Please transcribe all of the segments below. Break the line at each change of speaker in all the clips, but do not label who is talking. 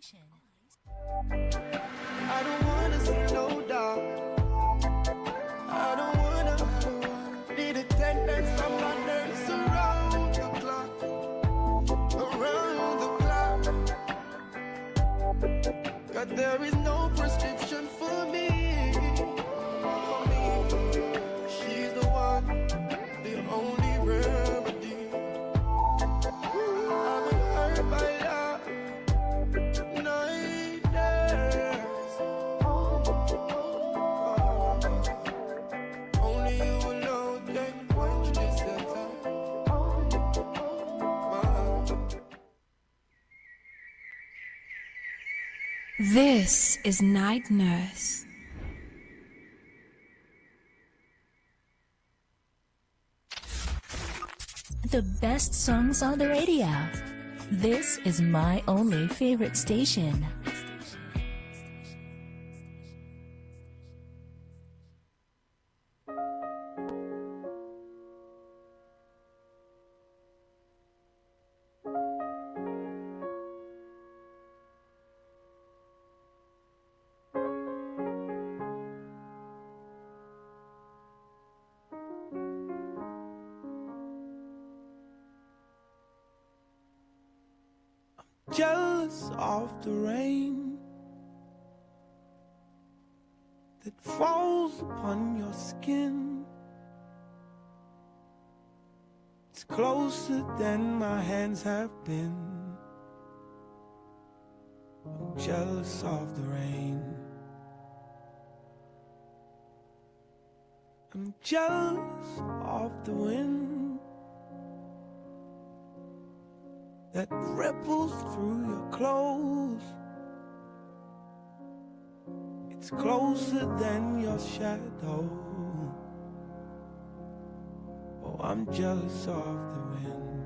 station.
I don't wanna see no dark. I don't wanna need attendance from my nurse around the clock. Around the clock. 'Cause there is no prescription for me. For me. She's the one, the only remedy. I've been hurt by love. Nightmares. Only you alone can quench this attack.
This is Night Nurse. The best songs on the radio. This is my only favorite station.
Jealous of the rain that falls upon your skin. It's closer than my hands have been. I'm jealous of the rain. I'm jealous of the wind that ripples through your clothes. It's closer than your shadow. Oh, I'm jealous of the wind.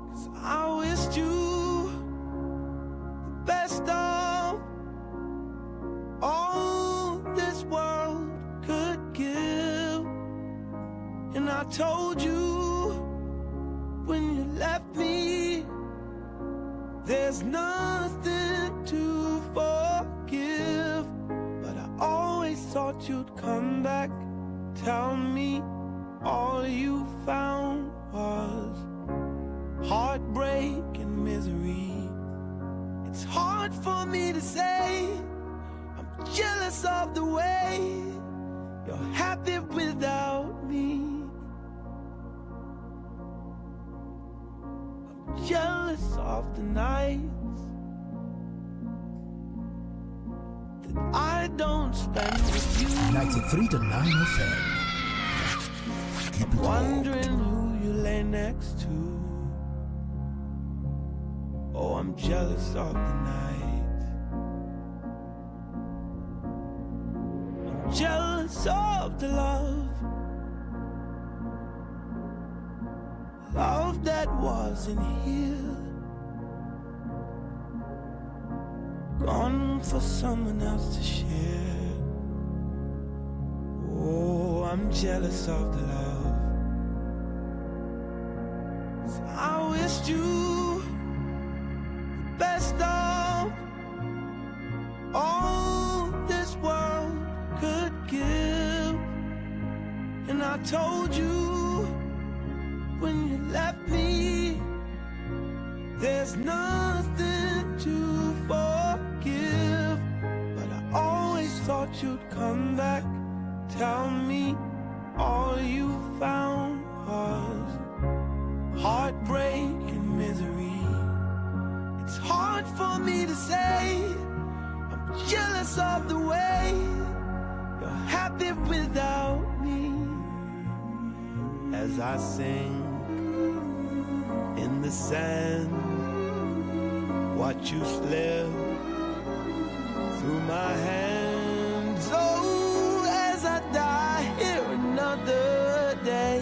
'Cause I wished you the best of all this world could give. And I told you when you left me, there's nothing to forgive. But I always thought you'd come back, tell me all you found was heartbreak and misery. It's hard for me to say, I'm jealous of the way you're happy without me. Jealous of the nights that I don't spend with you.
93.9 FM. Keep it
Wondering who you lay next to. Oh, I'm jealous of the night. I'm jealous of the love that wasn't here, gone for someone else to share. Oh, I'm jealous of the love. 'Cause I wished you the best of all this world could give. And I told you when you left me, there's nothing to forgive. But I always thought you'd come back, tell me all you found was heartbreak and misery. It's hard for me to say, I'm jealous of the way you're happy without me. As I sing in the sand, watch you slip through my hands. Oh, as I die here another day.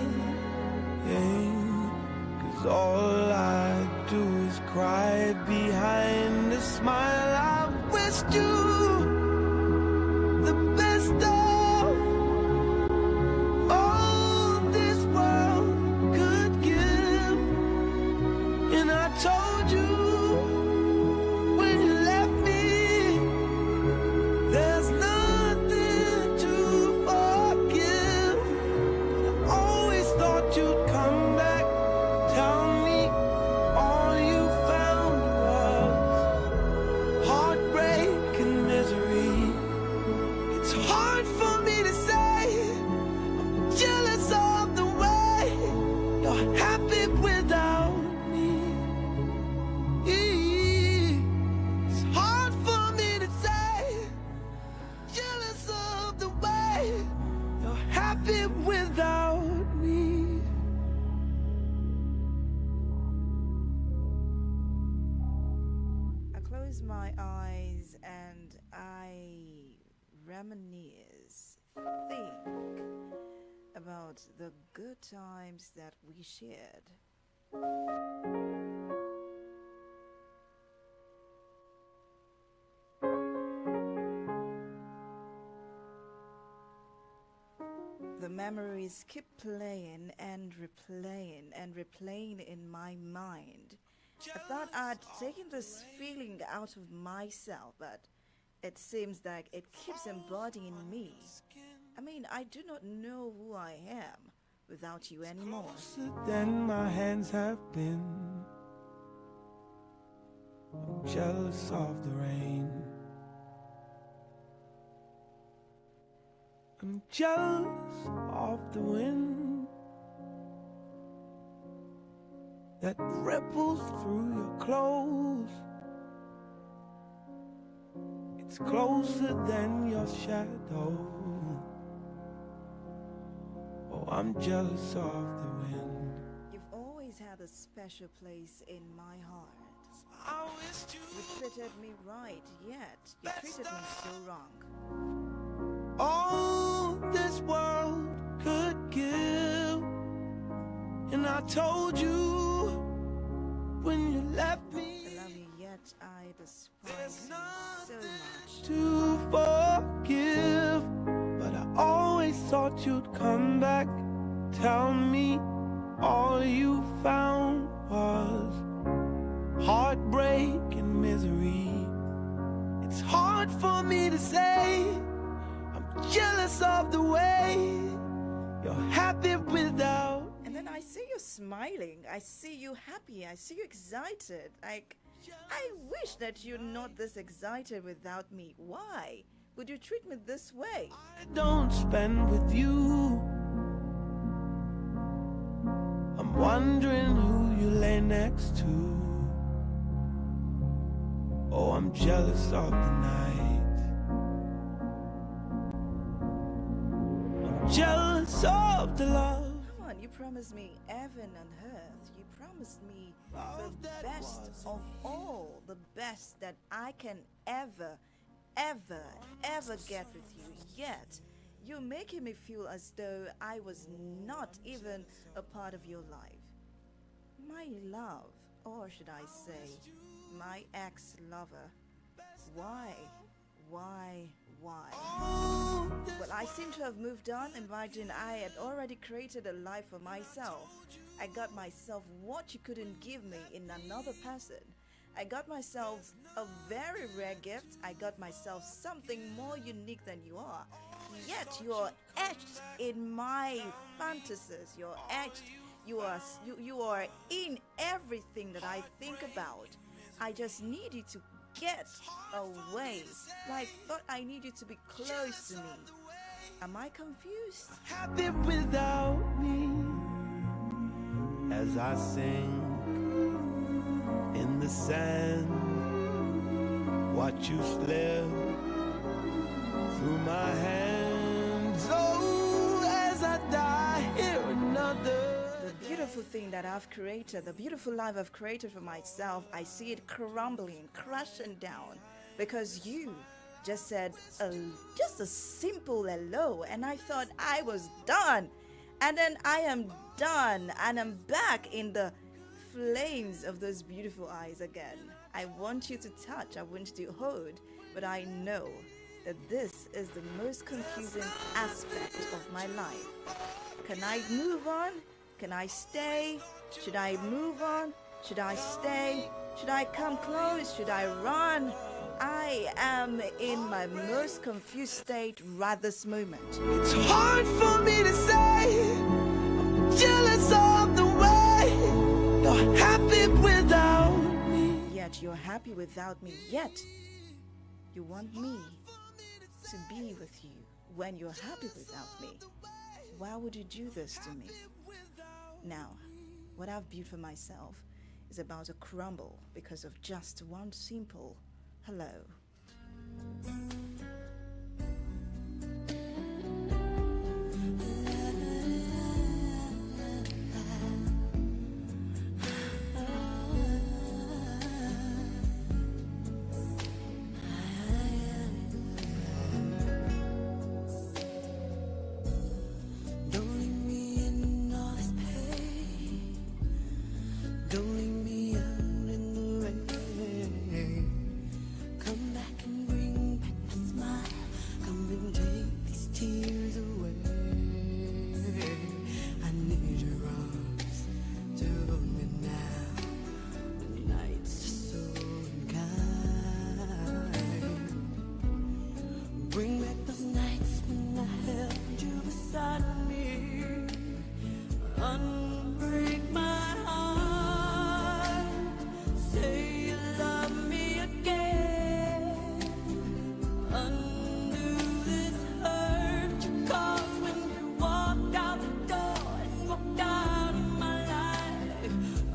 'Cause all I do is cry behind a smile. I wished you the best of all this world could give. And I told
close my eyes and I reminisce, think about the good times that we shared. The memories keep playing and replaying in my mind. I thought I'd taken this feeling out of myself, but it seems like it keeps embodying me. I mean, I do not know who I am without you anymore.
Closer than my hands have been. I'm jealous of the rain. I'm jealous of the wind that ripples through your clothes. It's closer than your shadow. Oh, I'm jealous of the wind.
You've always had a special place in my heart.
I wished
You treated me right, yet you treated me so wrong.
all this world could give. And I told you when you left
I
me
love you, yet I despise
there's
you so much.
to forgive. But I always thought you'd come back. Tell me all you found was heartbreak and misery. It's hard for me to say I'm jealous of the way you're happy without.
And then I see you smiling. I see you happy. I see you excited. Like, I wish that you're not this excited without me. Why would you treat me this way?
I don't spend with you. I'm wondering who you lay next to. Oh, I'm jealous of the night. I'm jealous of the love.
Come on, you promised me heaven and earth. You promised me the best of all, the best that I can ever get with you. Yet, you're making me feel as though I was not even a part of your life. My love, or should I say, my ex-lover. Why? Well, I seem to have moved on. Imagine I had already created a life for myself. I got myself what you couldn't give me in another person. I got myself a very rare gift. I got myself something more unique than you are. Yet you're etched in my fantasies. You're etched. You are in everything that I think about. I just need you to get away. Like, but I need you to be close to me. Am I confused?
Happy without me. As I sing in the sand, watch you slip through my hands. Oh, as I die, hear another.
The beautiful thing that I've created, the beautiful life I've created for myself, I see it crumbling, crashing down because you just said just a simple hello, and I thought I was done. And then I am done, and I'm back in the flames of those beautiful eyes again. I want you to touch, I want you to hold, but I know that this is the most confusing aspect of my life. Can I move on? Can I stay? Should I move on? Should I stay? Should I come close? Should I run? I am in my most confused state right this moment.
It's hard for me to say I'm jealous of the way you're happy without me.
Yet you're happy without me. Yet you want me to be with you when you're happy without me. Why would you do this to me? Now, what I've built for myself is about to crumble because of just one simple hello.
Say you love me again. Undo this hurt you caused when you walked out the door and walked out of my life.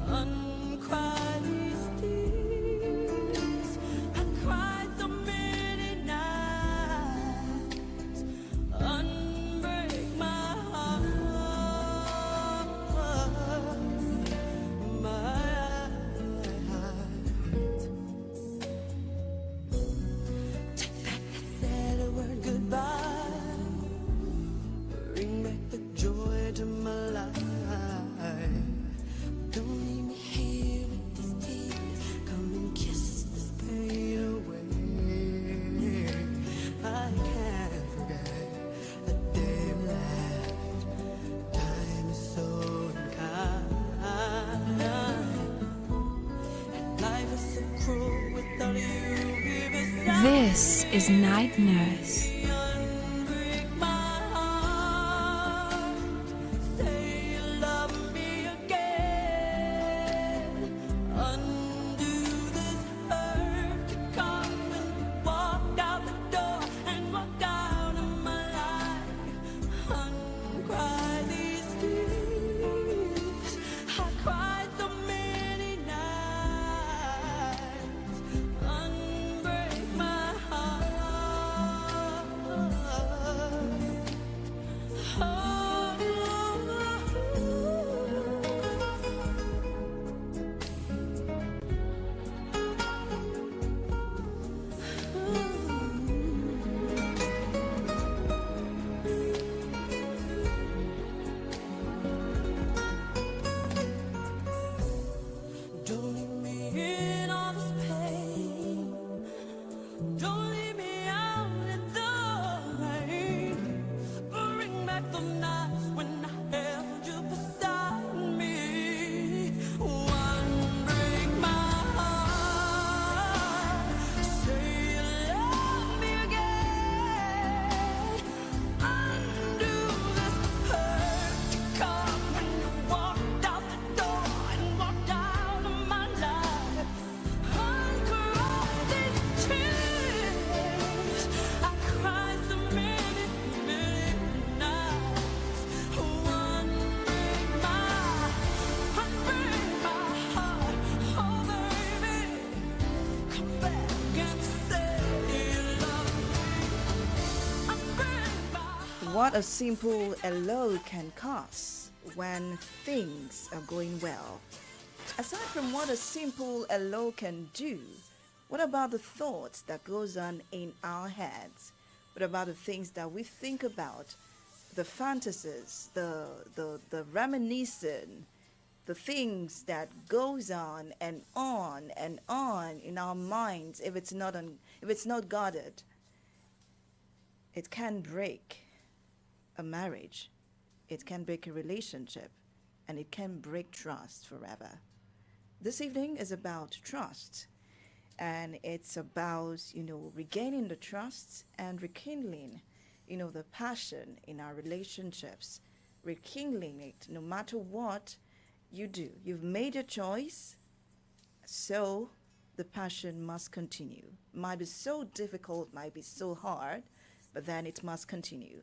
Uncry these tears. I cried so many nights. Unbreak my heart. My take back that sad word goodbye. Bring back the joy to my life. Don't leave me here with these tears. Come and kiss this pain away. I can't forget the day we left. Time is so unkind. And life is so cruel without you here beside.
This is Night Nurse.
Unbreak my heart. Say you love me again. Undo this hurt you caused when you walked out the door and walked out of my life. Uncry these tears. I cried so many nights. Unbreak my heart. Don't leave me in all this pain. Don't leave me out in the rain. Bring back the nights when I held you beside me. One break my heart. Say you love me again. Undo this hurt you caused when you walked out the door and walked out of my life. Uncry these tears. I cried so many, many nights. One break my heart. Oh baby, come back and say you love me. Unbreak my heart.
What a simple hello can cause when things are going well. Aside from what a simple hello can do, what about the thoughts that goes on in our heads? What about the things that we think about? The fantasies, the reminiscing, the things that goes on and on in our minds. If it's not guarded, it can break a marriage, it can break a relationship, and it can break trust forever. This evening is about trust, and it's about, regaining the trust and rekindling, the passion in our relationships, rekindling it no matter what you do. You've made your choice, so the passion must continue. Might be so difficult, might be so hard, but then it must continue.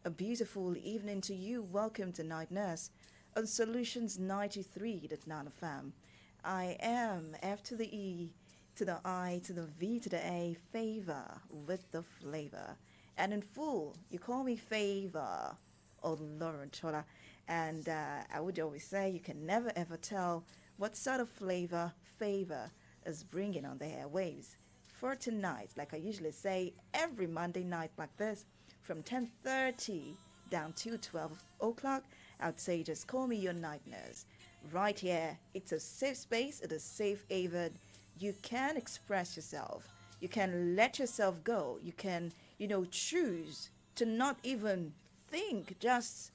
A beautiful evening to you. Welcome to Night Nurse on Solutions 93.9 FM. I am F to the E to the I to the V to the A, favor with the flavor. And in full, you call me Favor or Lauren Chola. And I would always say you can never ever tell what sort of flavor Favor is bringing on the airwaves. For tonight, like I usually say, every Monday night like this, from 10:30 down to 12 o'clock, I'd say just call me your night nurse. Right here, it's a safe space, it is safe haven. You can express yourself. You can let yourself go. You can, choose to not even think, just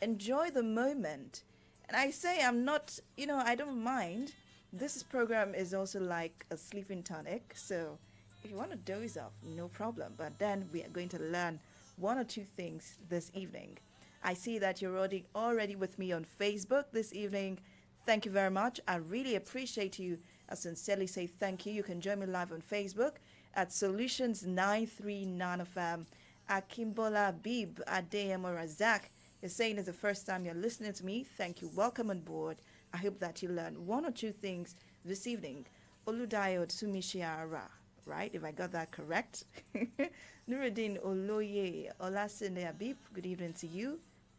enjoy the moment. And I say I'm not, I don't mind. This program is also like a sleeping tonic. So if you want to doze off, no problem. But then we are going to learn one or two things this evening. I see that you're already with me on Facebook this evening. Thank you very much. I really appreciate you I sincerely say thank you. You can join me live on Facebook at Solutions 939 FM. Akimbola Bib Adeyemo Razak is saying it's the first time you're listening to me. Thank you. Welcome on board. I hope that you learned one or two things this evening. Oludayo Tsumishiara, right? If I got that correct. Nuruddin Oloye Olasinde Abib, good evening to you.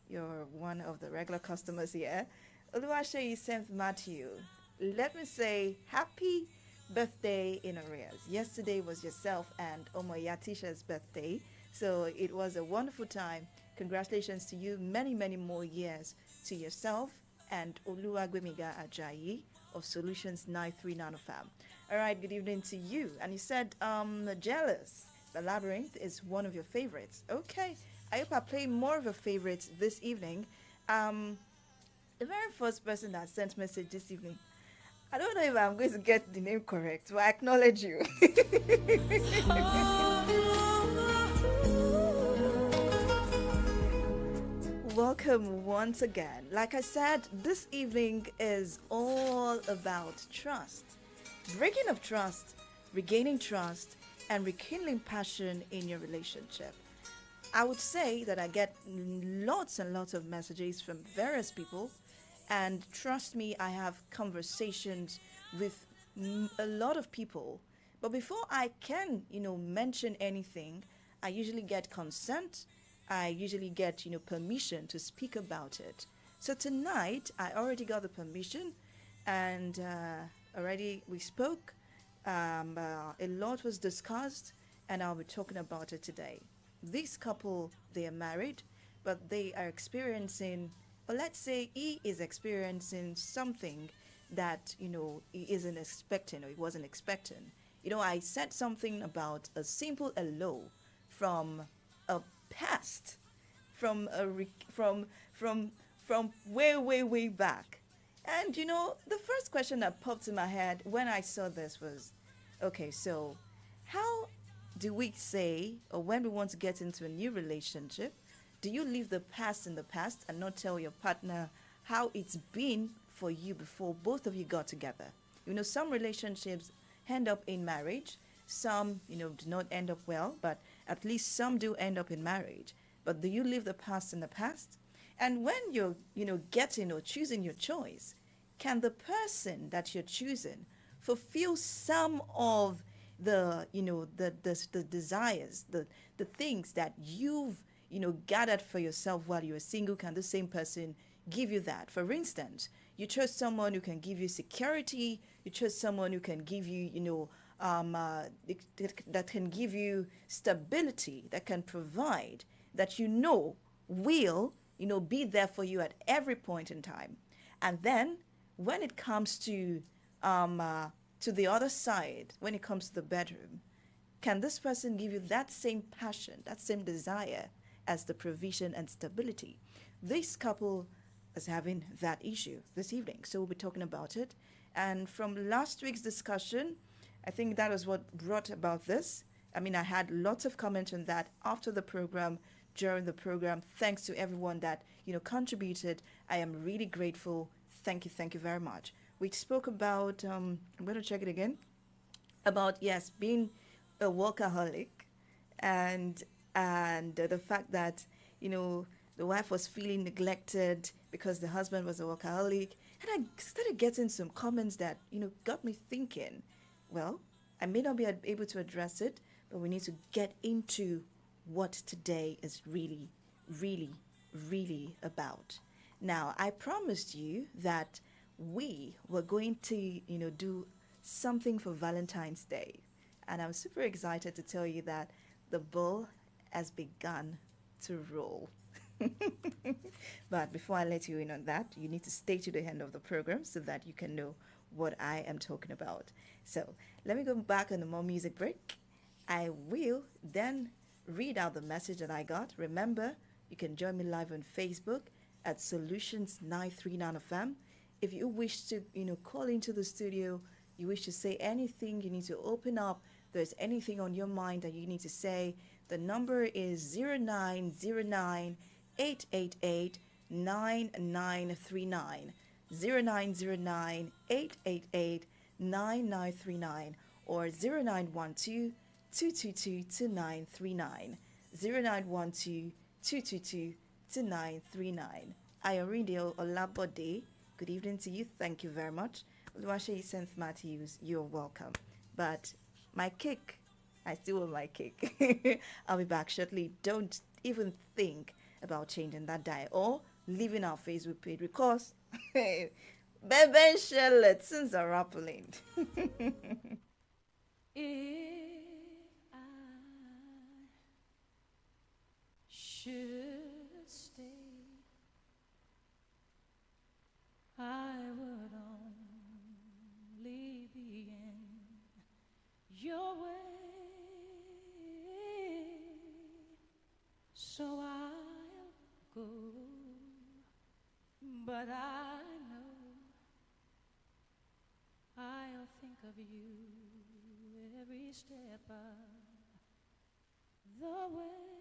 You're one of the regular customers here. Oluwaseyi St. Matthew, let me say happy birthday in arrears. Yesterday was yourself and Omoyatisha's birthday, so it was a wonderful time. Congratulations to you. Many, many more years to yourself and Oluwagwemiga Ajayi of Solutions 939 FM. All right, good evening to you. And you said, Jealous. The Labyrinth is one of your favorites. Okay, I hope I play more of your favorites this evening. The very first person that sent message this evening, I don't know if I'm going to get the name correct, but I acknowledge you. Welcome once again. Like I said, this evening is all about trust. Breaking of trust, regaining trust, and rekindling passion in your relationship. I would say that I get lots and lots of messages from various people, and trust me, I have conversations with a lot of people. But before I can, mention anything, I usually get consent. I usually get, permission to speak about it. So tonight, I already got the permission, and already we spoke. A lot was discussed, and I'll be talking about it today. This couple, they are married, but they are experiencing, or let's say he is experiencing something that, he isn't expecting or he wasn't expecting. I said something about a simple hello from a past, from way back. And the first question that popped in my head when I saw this was, okay, so how do we say, or when we want to get into a new relationship, do you leave the past in the past and not tell your partner how it's been for you before both of you got together? Some relationships end up in marriage. Some, do not end up well, but at least some do end up in marriage. But do you leave the past in the past? And when you're, getting or choosing your choice, can the person that you're choosing fulfill some of the, the desires, the things that you've, gathered for yourself while you were single? Can the same person give you that? For instance, you chose someone who can give you security. You chose someone who can give you, that can give you stability, that can provide, that will, be there for you at every point in time. And then when it comes to the other side, when it comes to the bedroom, can this person give you that same passion, that same desire as the provision and stability? This couple is having that issue this evening, so we'll be talking about it. And from last week's discussion, I think that was what brought about this. I had lots of comments on that after the program, during the program. Thanks to everyone that, contributed. I am really grateful. Thank you very much. We spoke about, I'm going to check it again, about, yes, being a workaholic and the fact that, the wife was feeling neglected because the husband was a workaholic. And I started getting some comments that, got me thinking, well, I may not be able to address it, but we need to get into what today is really, really, really about. Now, I promised you that we were going to, do something for Valentine's Day. And I'm super excited to tell you that the ball has begun to roll. But before I let you in on that, you need to stay to the end of the program so that you can know what I am talking about. So let me go back on a more music break. I will then read out the message that I got. Remember, you can join me live on Facebook at Solutions 939 FM. If you wish to, call into the studio, you wish to say anything, you need to open up, there's anything on your mind that you need to say, the number is 0909 888 9939. 0909 888 9939 or 0912 222 2939. 0912 222 2939. Ayoridio Olabode, good evening to you. Thank you very much. Oluwaseyi St. Matthews, you're welcome. But my cake, I still want my cake. I'll be back shortly. Don't even think about changing that diet or leaving our Facebook page because Bebe Charlotte since are rappling.
If I should stay, I would only be in your way. So I'll go, but I know I'll think of you every step of the way.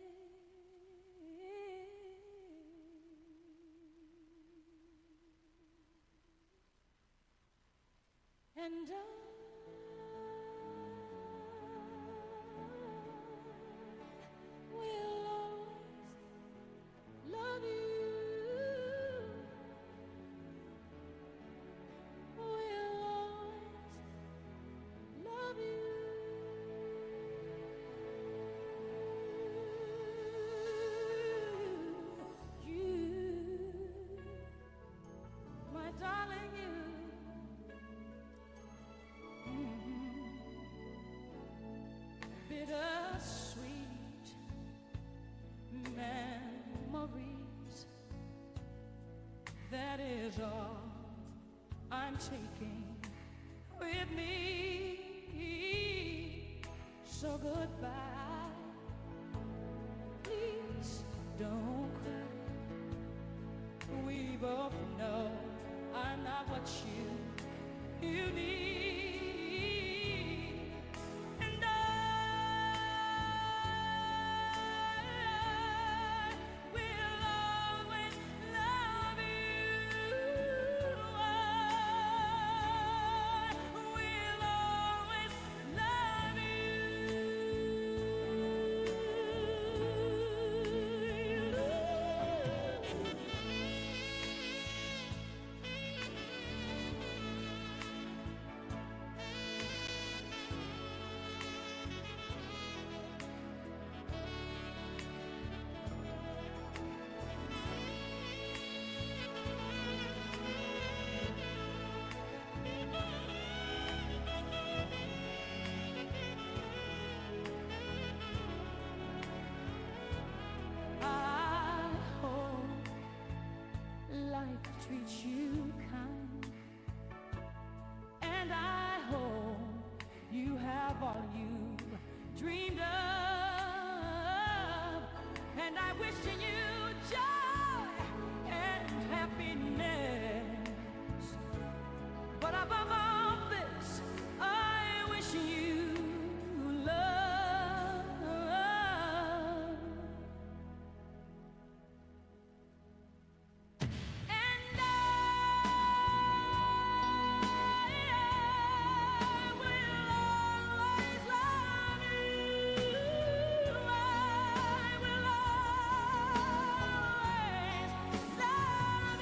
And I will always love you. Will always love you. You, my darling, you. Bittersweet memories, that is all I'm taking with me. So goodbye, please don't cry. We both know I'm not what you need. And I will always love you. I will always love I hope life treats you kind, and I hope you have all you dreamed of, and I wish you joy and happiness. But above all this, I wish you love. And I will always love you. I will always love you. I will always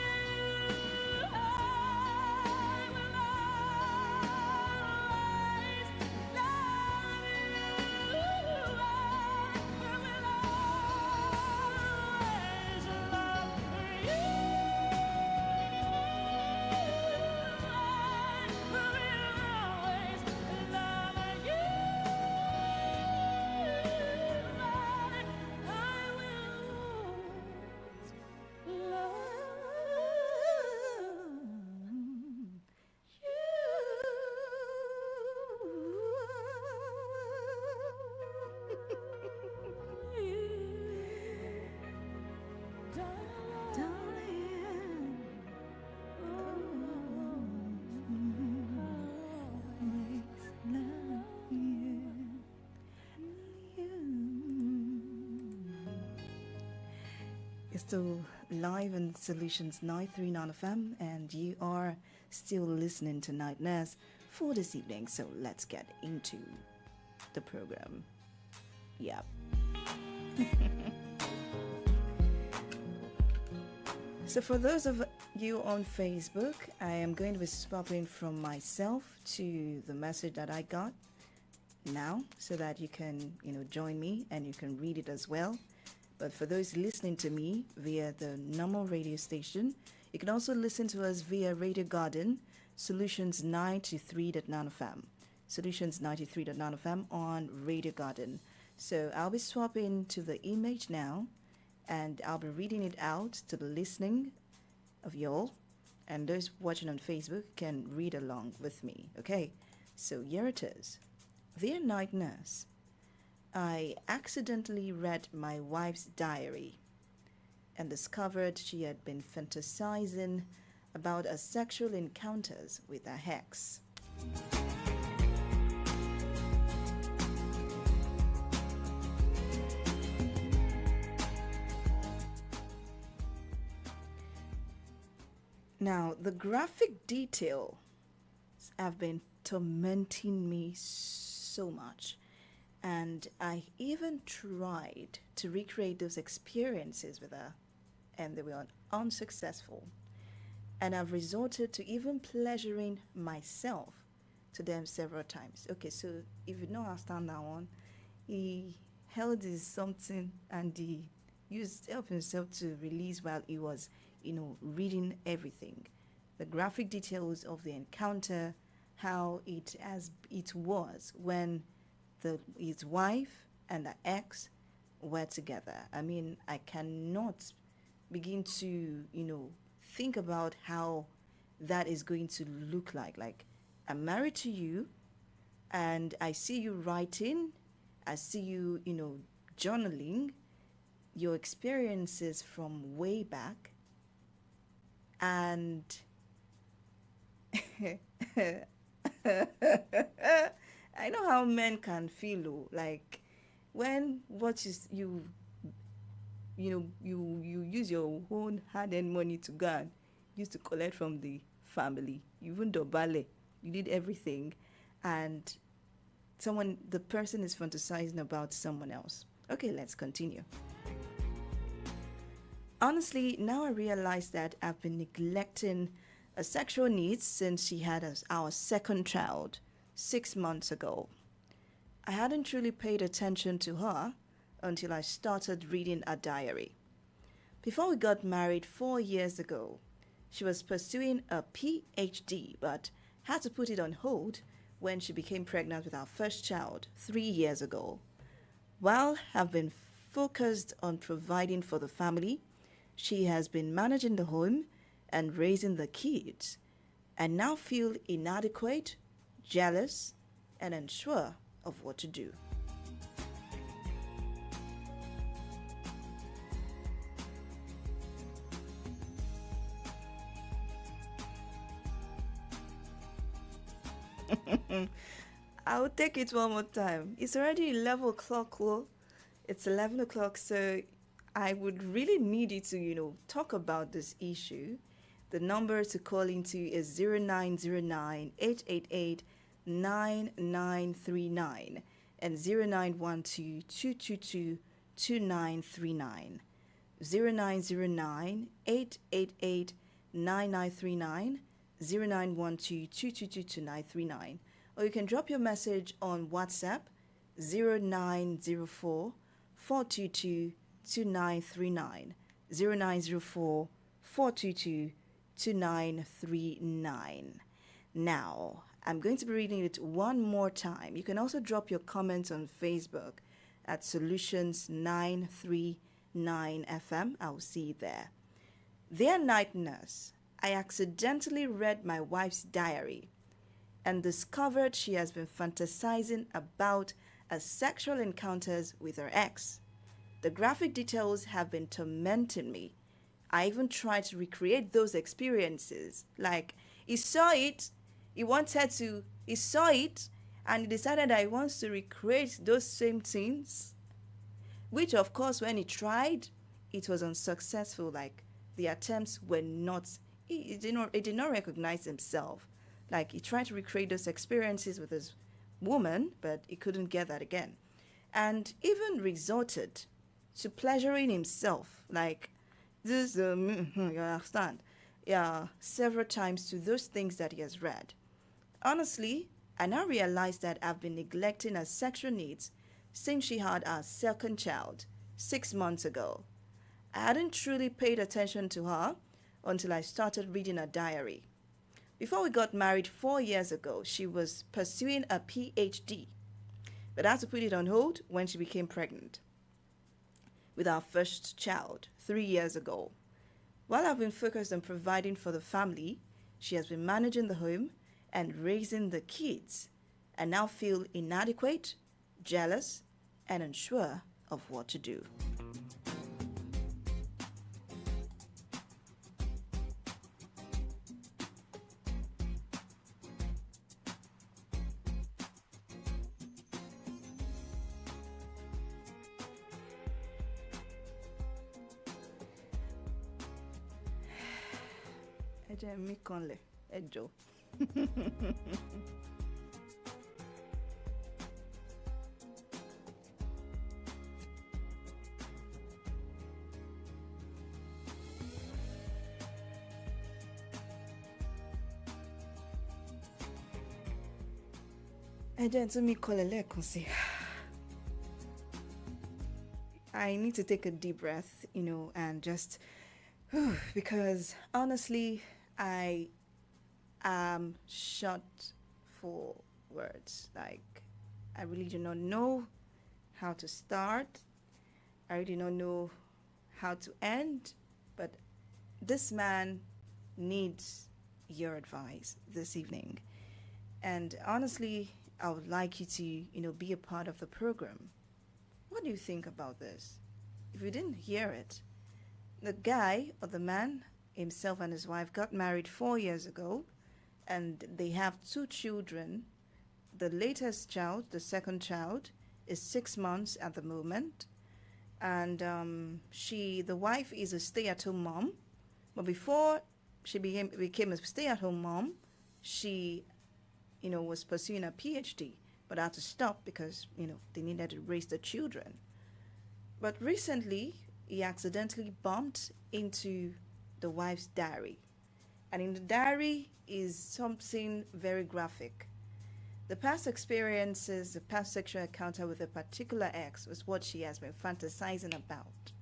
love you.
You're still live in Solutions 939 FM, and you are still listening to Night Nurse for this evening. So let's get into the program. Yep. So for those of you on Facebook, I am going to be swapping from myself to the message that I got now, so that you can, join me and you can read it as well. But for those listening to me via the normal radio station, you can also listen to us via Radio Garden, Solutions 93.9 FM. Solutions 93.9 FM on Radio Garden. So I'll be swapping to the image now, and I'll be reading it out to the listening of y'all, and those watching on Facebook can read along with me. Okay, so here it is. Dear Night Nurse, I accidentally read my wife's diary and discovered she had been fantasizing about her sexual encounters with her ex. Now, the graphic details have been tormenting me so much, and I even tried to recreate those experiences with her, and they were unsuccessful. And I've resorted to even pleasuring myself to them several times. Okay, so if you don't understand that one, he held his something and he helped himself to release while he was reading everything, the graphic details of the encounter, how it was when his wife and the ex were together. I mean, I cannot begin to think about how that is going to look like. Like, I'm married to you, and I see you writing, I see you journaling your experiences from way back. And I know how men can feel, like when you use your own hard-earned money to go and used to collect from the family, you even do ballet, you did everything, and the person is fantasizing about someone else. Okay, let's continue. Honestly, now I realize that I've been neglecting her sexual needs since she had our second child 6 months ago. I hadn't truly paid attention to her until I started reading her diary. Before we got married 4 years ago, she was pursuing a PhD but had to put it on hold when she became pregnant with our first child 3 years ago. While I've been focused on providing for the family, she has been managing the home and raising the kids, and now feel inadequate, jealous, and unsure of what to do. I'll take it one more time. It's already 11 o'clock, It's 11 o'clock, so I would really need you to, talk about this issue. The number to call into is 0909-888-9939 and 0912-222-2939. 0909-888-9939, 0912-222-2939. Or you can drop your message on WhatsApp 0904 422 2939, 0904 422 2939. Now, I'm going to be reading it one more time. You can also drop your comments on Facebook at Solutions 939 FM. I'll see you there. Dear Night Nurse, I accidentally read my wife's diary and discovered she has been fantasizing about her sexual encounters with her ex. The graphic details have been tormenting me. I even tried to recreate those experiences. Like, he saw it, he saw it, and he decided that he wants to recreate those same things. Which, of course, when he tried, it was unsuccessful. Like, the attempts were not, he did not recognize himself. Like he tried to recreate those experiences with his woman, but he couldn't get that again. And even resorted to pleasuring himself, like this, you understand? Yeah, several times to those things that he has read. Honestly, I now realize that I've been neglecting her sexual needs since she had our second child 6 months ago. I hadn't truly paid attention to her until I started reading her diary. Before we got married 4 years ago, she was pursuing a PhD, but had to put it on hold when she became pregnant with our first child 3 years ago. While I've been focused on providing for the family, she has been managing the home and raising the kids, and now feel inadequate, jealous, and unsure of what to do. Ẹ jẹ́ mí kanlẹ̀, ẹ jọ̀ọ́. Ẹ jẹ́ tún mí kanlẹ̀ lẹ́ẹ̀kan sí. I need to take a deep breath, and just because honestly, I am short for words. Like, I really do not know how to start. I really don't know how to end. But this man needs your advice this evening. And honestly, I would like you to, be a part of the program. What do you think about this? If you didn't hear it, the guy or the man himself and his wife got married 4 years ago, and they have 2 children. The latest child, the second child, is 6 months at the moment, and the wife is a stay-at-home mom. But before she became a stay-at-home mom, she, was pursuing a PhD, but had to stop because they needed to raise the children. But recently, he accidentally bumped into the wife's diary. And in the diary is something very graphic. The past experiences, the past sexual encounter with a particular ex was what she has been fantasizing about.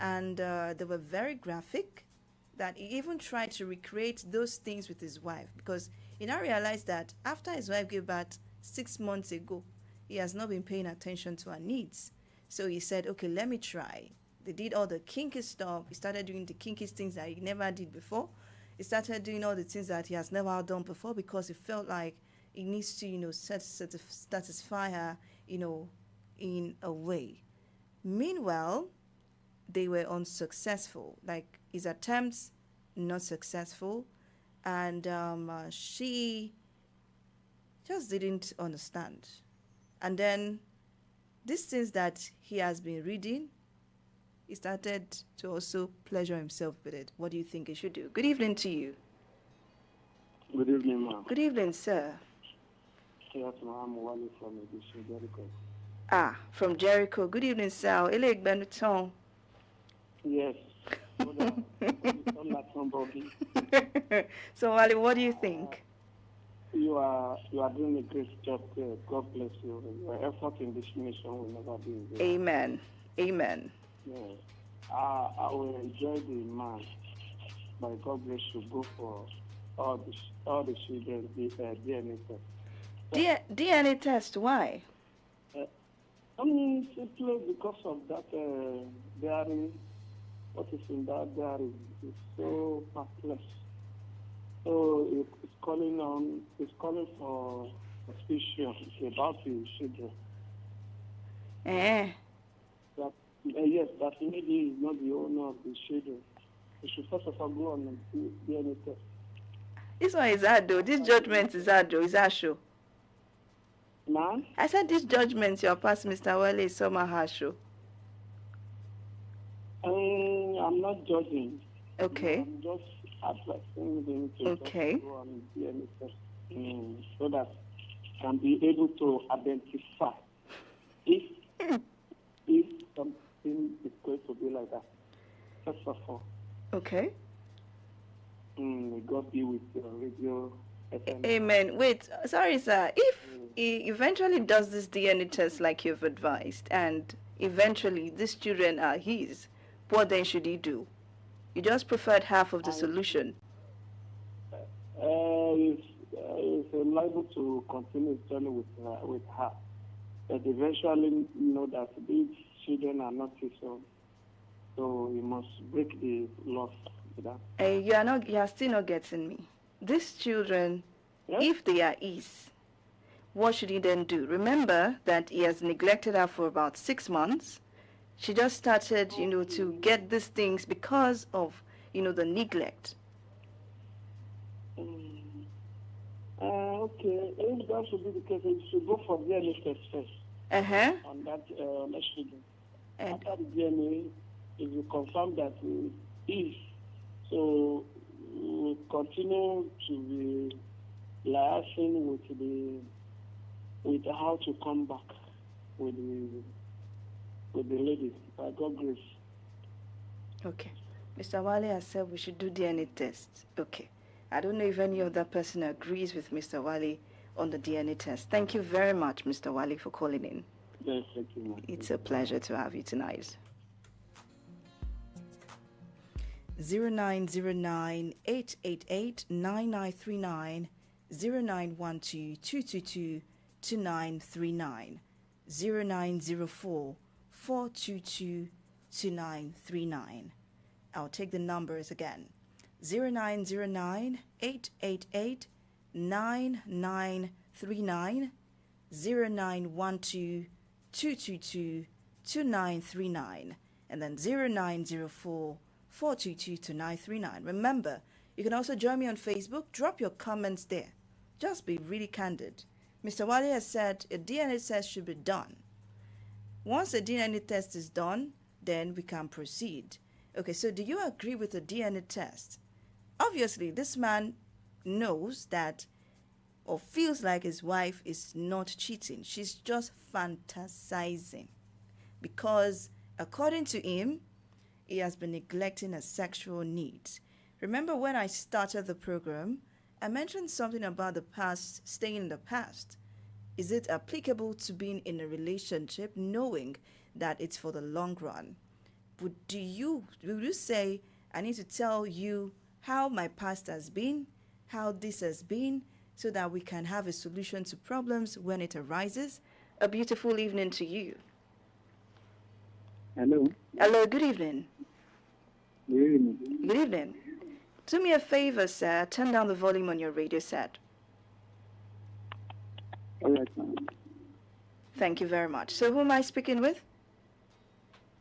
And they were very graphic, that he even tried to recreate those things with his wife, because he now realized that after his wife gave birth 6 months ago, he has not been paying attention to her needs. So he said, okay, let me try. They did all the kinky stuff. He started doing the kinky things that he never did before. He started doing all the things that he has never done before, because he felt like he needs to, satisfy her, in a way. Meanwhile, they were unsuccessful. Like, his attempts, not successful. And she just didn't understand. And then these things that he has been reading, he started to also pleasure himself with it. What do you think he should do? Good evening to you.
Good evening, ma'am.
Good evening, sir.
Yes, ma'am. I'm Wally from Jericho.
From Jericho. Good evening, sir. Eleg Benuton.
Yes.
So, Wally, what do you think?
You are doing a great job there. God bless you. Your effort in this mission will never be in vain.
Amen. Amen.
Yeah. I will enjoy the man. By God bless you. Go for all the children DNA test.
DNA test. Why?
Simply because of that diary. What is in that diary is so pathless. So it's calling for suspicion about the children. Yes, that maybe he is not the owner of the children. We should first of all go on and DNA test.
This one is hard though. This judgment is hard though. Is that show?
Ma'am?
I said this judgment your past, Mr. Wale, is somehow harsh.
I'm not judging.
Okay.
I'm just advising him to
okay.
go on DNA test. so that can be able to identify if if something is going to be like that. First of all,
Okay.
may God be with your radio FM.
Amen. Wait, sorry, sir. If he eventually does this DNA test like you've advised, and eventually these children are his, what then should he do? You just preferred half of the solution.
Is liable to continue his journey with her, but eventually know that these children are not his own, so he must break the loss with that.
You are still not getting me. These children,
Yes?
if they are his, what should he then do? Remember that he has neglected her for about 6 months. She just started, to get these things because of, the neglect.
Okay, if that should be the case, you should go for DNA test first
Uh-huh.
on that children.
And
After the DNA, if you confirm that it is, so we will continue to be liaising with how to come back with the lady by God's grace.
okay. Mr. Wale has said we should do DNA test. Okay. I don't know if any other person agrees with Mr. Wale on the DNA test. Thank you very much, Mr. Wale, for calling in.
Yes, thank you, ma'am.
It's a pleasure to have you tonight. 0909-888-9939, 0912-222-2939, 0904-422-2939. I'll take the numbers again. 0909-888-9939, 0912-222-2939, and then 0904-422-2939. Remember, you can also join me on Facebook. Drop your comments there. Just be really candid. Mr. Wale has said a DNA test should be done. Once a DNA test is done, then we can proceed. Okay, so do you agree with the DNA test? Obviously, this man knows that or feels like his wife is not cheating. She's just fantasizing. Because according to him, he has been neglecting her sexual needs. Remember when I started the program, I mentioned something about the past staying in the past. Is it applicable to being in a relationship knowing that it's for the long run? Would you say, I need to tell you how my past has been, how this has been, so that we can have a solution to problems when it arises? A beautiful evening to you.
Hello.
Hello, good evening.
Good evening.
Good evening. Do me a favor, sir. Turn down the volume on your radio set.
All right, ma'am.
Thank you very much. So who am I speaking with?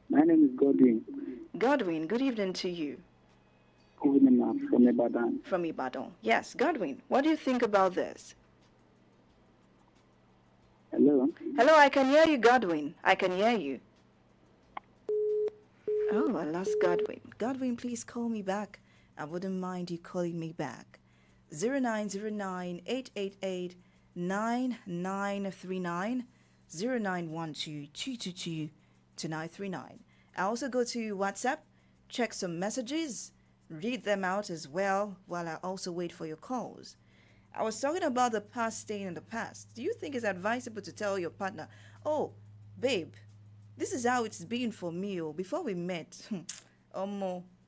My name is Godwin.
Godwin, good evening to you.
Good evening, ma'am, from Ibadan.
From Ibadan. Yes, Godwin, what do you think about this?
Hello.
Hello, I can hear you, Godwin. I can hear you. Oh, I lost Godwin. Godwin, please call me back. I wouldn't mind you calling me back. 0909-888-9939, 0912-222-2939. I also go to WhatsApp, check some messages, read them out as well while I also wait for your calls. I was talking about the past staying in the past. Do you think it's advisable to tell your partner, oh, babe, this is how it's been for me. Oh, before we met,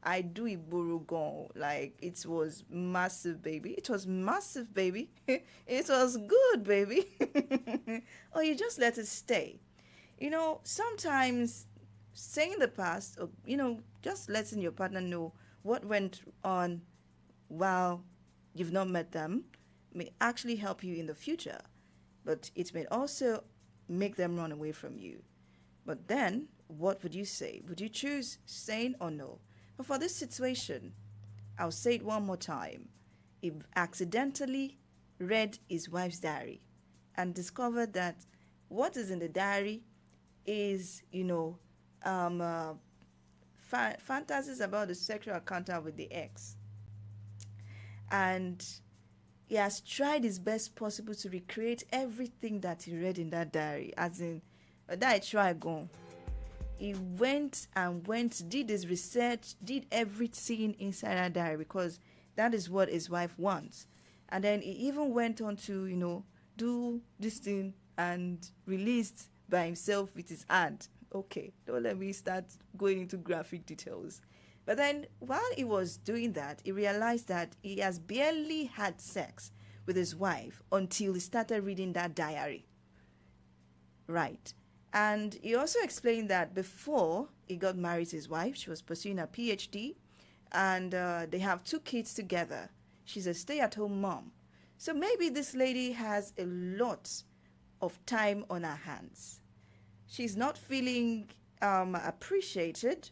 I do Iburugon. Like, it was massive, baby. It was massive, baby. It was good, baby. Or you just let it stay. Sometimes saying the past, or, just letting your partner know what went on while you've not met them may actually help you in the future. But it may also make them run away from you. But then, what would you say? Would you choose sane or no? But for this situation, I'll say it one more time. He accidentally read his wife's diary and discovered that what is in the diary is, fantasies about the sexual encounter with the ex. And he has tried his best possible to recreate everything that he read in that diary. As in, that try gone. He went and did his research, did everything inside that diary because that is what his wife wants. And then he even went on to, do this thing and released by himself with his hand. Okay, don't let me start going into graphic details. But then while he was doing that, he realized that he has barely had sex with his wife until he started reading that diary. Right. And he also explained that before he got married to his wife, she was pursuing a PhD, and they have 2 kids together. She's a stay-at-home mom. So maybe this lady has a lot of time on her hands. She's not feeling appreciated,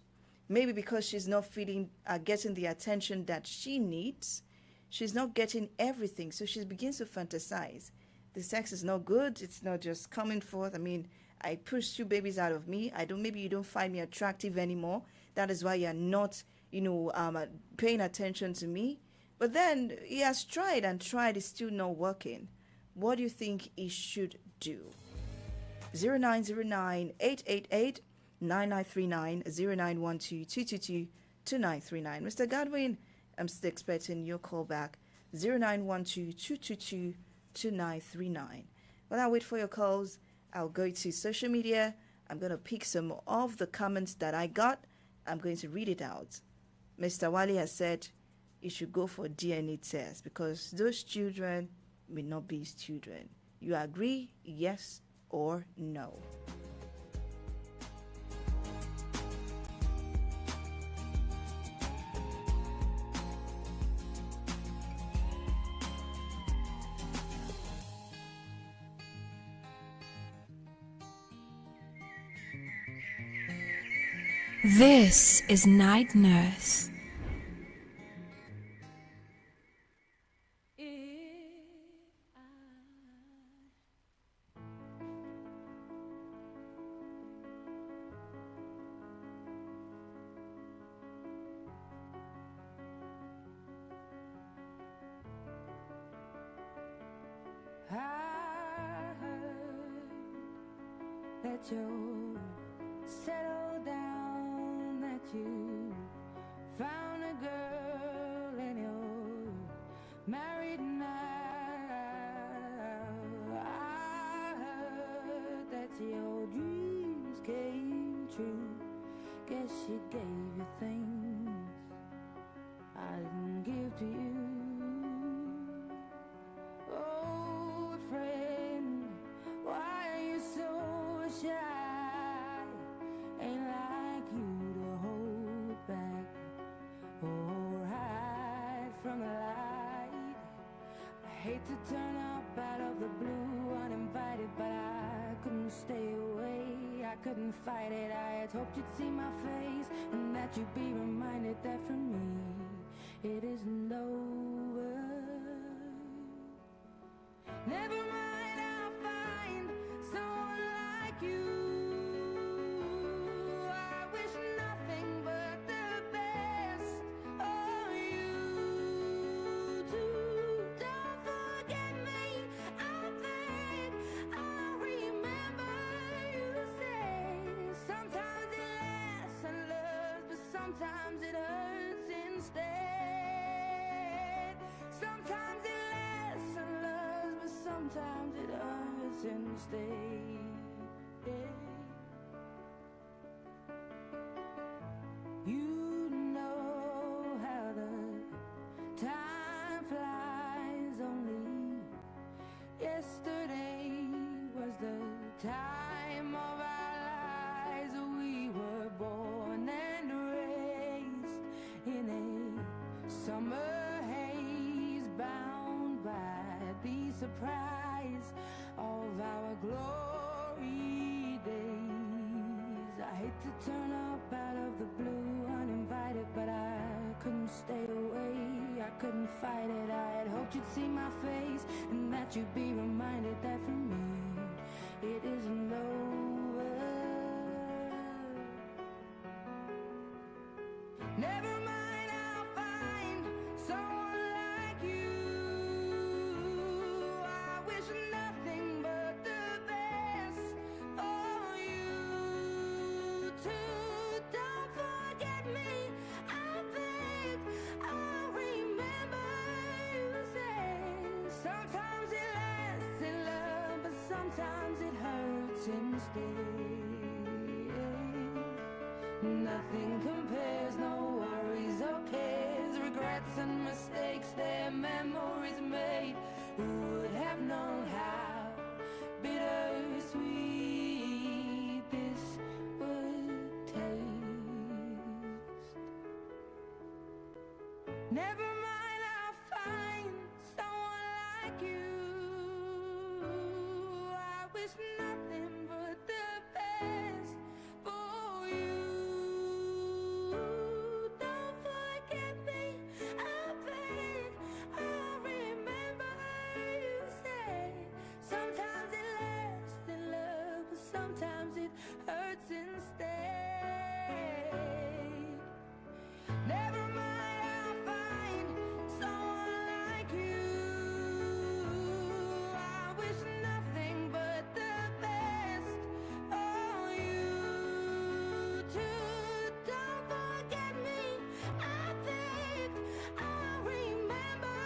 maybe because she's not feeling getting the attention that she needs. She's not getting everything, so she begins to fantasize. The sex is not good. It's not just coming forth. I mean, I pushed 2 babies out of me. Maybe you don't find me attractive anymore. That is why you're not, paying attention to me. But then he has tried and tried. It's still not working. What do you think he should do? 0909-888-9939, 0912-222-2939. Mr. Godwin, I'm still expecting your call back. 0912-222-2939. While I wait for your calls, I'll go to social media. I'm going to pick some of the comments that I got. I'm going to read it out. Mr. Wali has said he should go for DNA test because those children may not be his children. You agree? Yes or no?
This is Night Nurse.
I heard that you settled down, that you found a girl and you're married now. I heard that your dreams came true. Guess she gave you things I didn't give to you. Oh, friend, why are you so shy? Ain't like you to hold back or hide from the light. I hate to turn up out of the blue uninvited, but I couldn't stay away. I couldn't fight it. I had hoped you'd see my face and that you'd be reminded that for me it isn't over. Never mind, I'll find someone like you. I wish nothing but the best of you too. Don't forget me, I think I remember you say sometimes it lasts and loves, but sometimes it hurts instead. Sometimes it lasts and loves, but sometimes it hurts instead. You know how the time flies. Only yesterday was the time of our lives. We were born and raised in a summer haze, bound by the surprise of our glory days. I hate to turn up out of the blue uninvited, but I couldn't stay away. I couldn't fight it. I had hoped you'd see my face and that you'd be reminded that for me it isn't over. Never mind, I'll find someone like you. sometimes it hurts instead. Nothing compares, no worries or cares, regrets and mistakes, their memories made. Who would have known how bittersweet this would taste? Never mind, I'll find someone like you. I wish nothing but the best for you. Don't forget me, I beg. I remember you said sometimes it lasts in love, but sometimes it hurts instead. Never mind, I'll find someone like you. I wish nothing but the best for you too. Don't forget me, I think I remember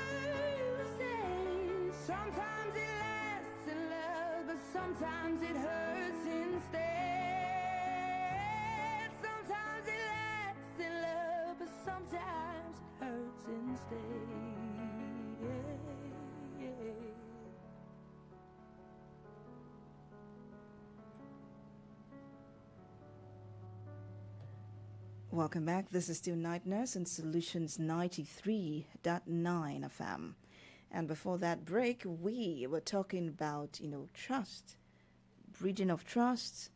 you say sometimes it lasts in love, but sometimes it hurts instead. Sometimes it lasts in love, but sometimes it hurts instead.
Welcome back. This is still Night Nurse and Solutions 93.9 FM. And before that break, we were talking about, trust, bridging of trust,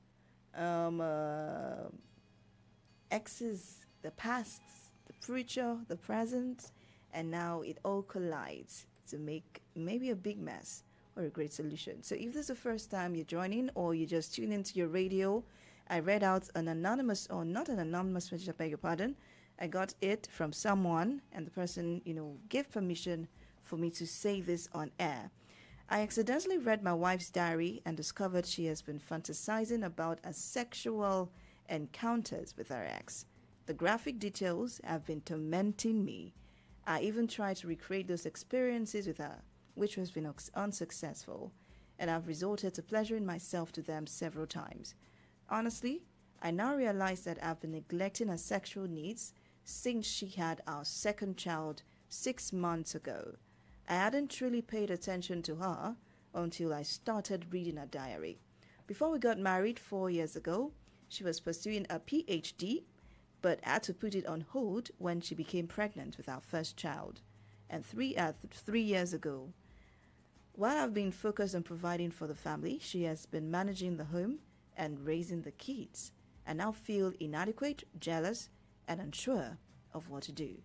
exes, the pasts, the future, the present, and now it all collides to make maybe a big mess or a great solution. So if this is the first time you're joining or you just tune into your radio, I read out an anonymous, or not an anonymous message, I beg your pardon. I got it from someone, and the person, gave permission for me to say this on air. I accidentally read my wife's diary and discovered she has been fantasizing about a sexual encounters with her ex. The graphic details have been tormenting me. I even tried to recreate those experiences with her, which has been unsuccessful, and I've resorted to pleasuring myself to them several times. Honestly, I now realize that I've been neglecting her sexual needs since she had our second child 6 months ago. I hadn't truly paid attention to her until I started reading her diary. Before we got married 4 years ago, she was pursuing a PhD, but had to put it on hold when she became pregnant with our first child. And 3 years ago, while I've been focused on providing for the family, she has been managing the home and raising the kids. I now feel inadequate, jealous, and unsure of what to do.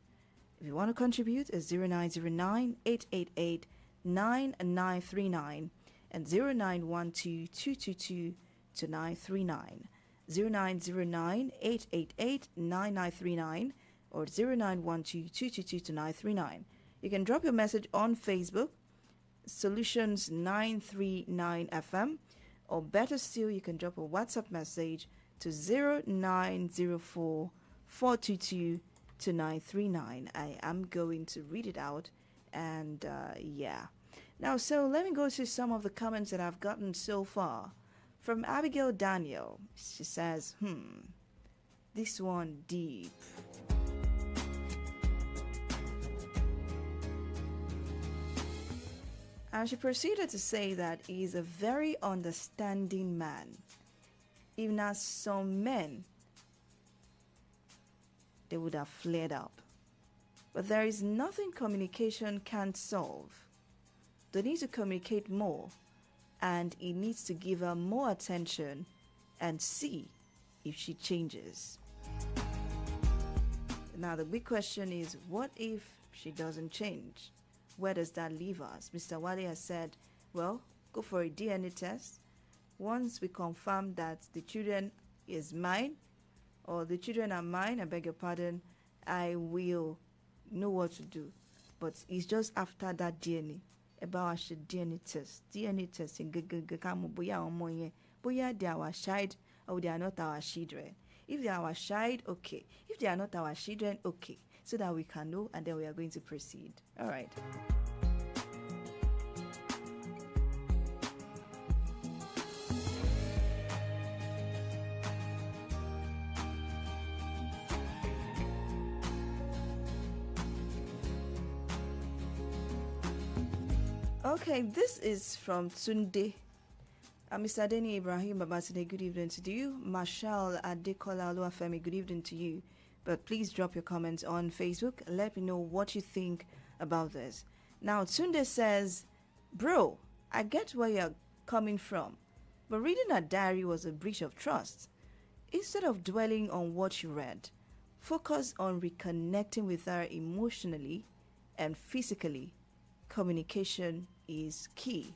If you want to contribute, it's 0909-888-9939 and 0912-222-2939. 0909-888-9939 or 0912-222-2939. You can drop your message on Facebook, Solutions 939 FM, or better still, you can drop a WhatsApp message to 0904-422-2939. I am going to read it out, and yeah. Now, so let me go to some of the comments that I've gotten so far. From Abigail Daniel, she says, this one deep. And she proceeded to say that he is a very understanding man. Even as some men, they would have flared up. But there is nothing communication can't solve. They need to communicate more, and he needs to give her more attention and see if she changes. Now the big question is, what if she doesn't change? Where does that leave us? Mr. Wale has said, well, go for a DNA test. Once we confirm that the children is mine, or the children are mine, I beg your pardon, I will know what to do. But it's just after that DNA, about our DNA test. DNA testing, boya they are our child, or they are not our children. If they are our child, okay. If they are not our children, okay. So that we can know, and then we are going to proceed. All right. Okay, this is from Tunde. Mr. Deni Ibrahim Babatide, good evening to you. Marshall Adekola Oluwafemi, good evening to you. But please drop your comments on Facebook. Let me know what you think about this. Now, Tunde says, bro, I get where you're coming from, but reading her diary was a breach of trust. Instead of dwelling on what you read, focus on reconnecting with her emotionally and physically. Communication is key.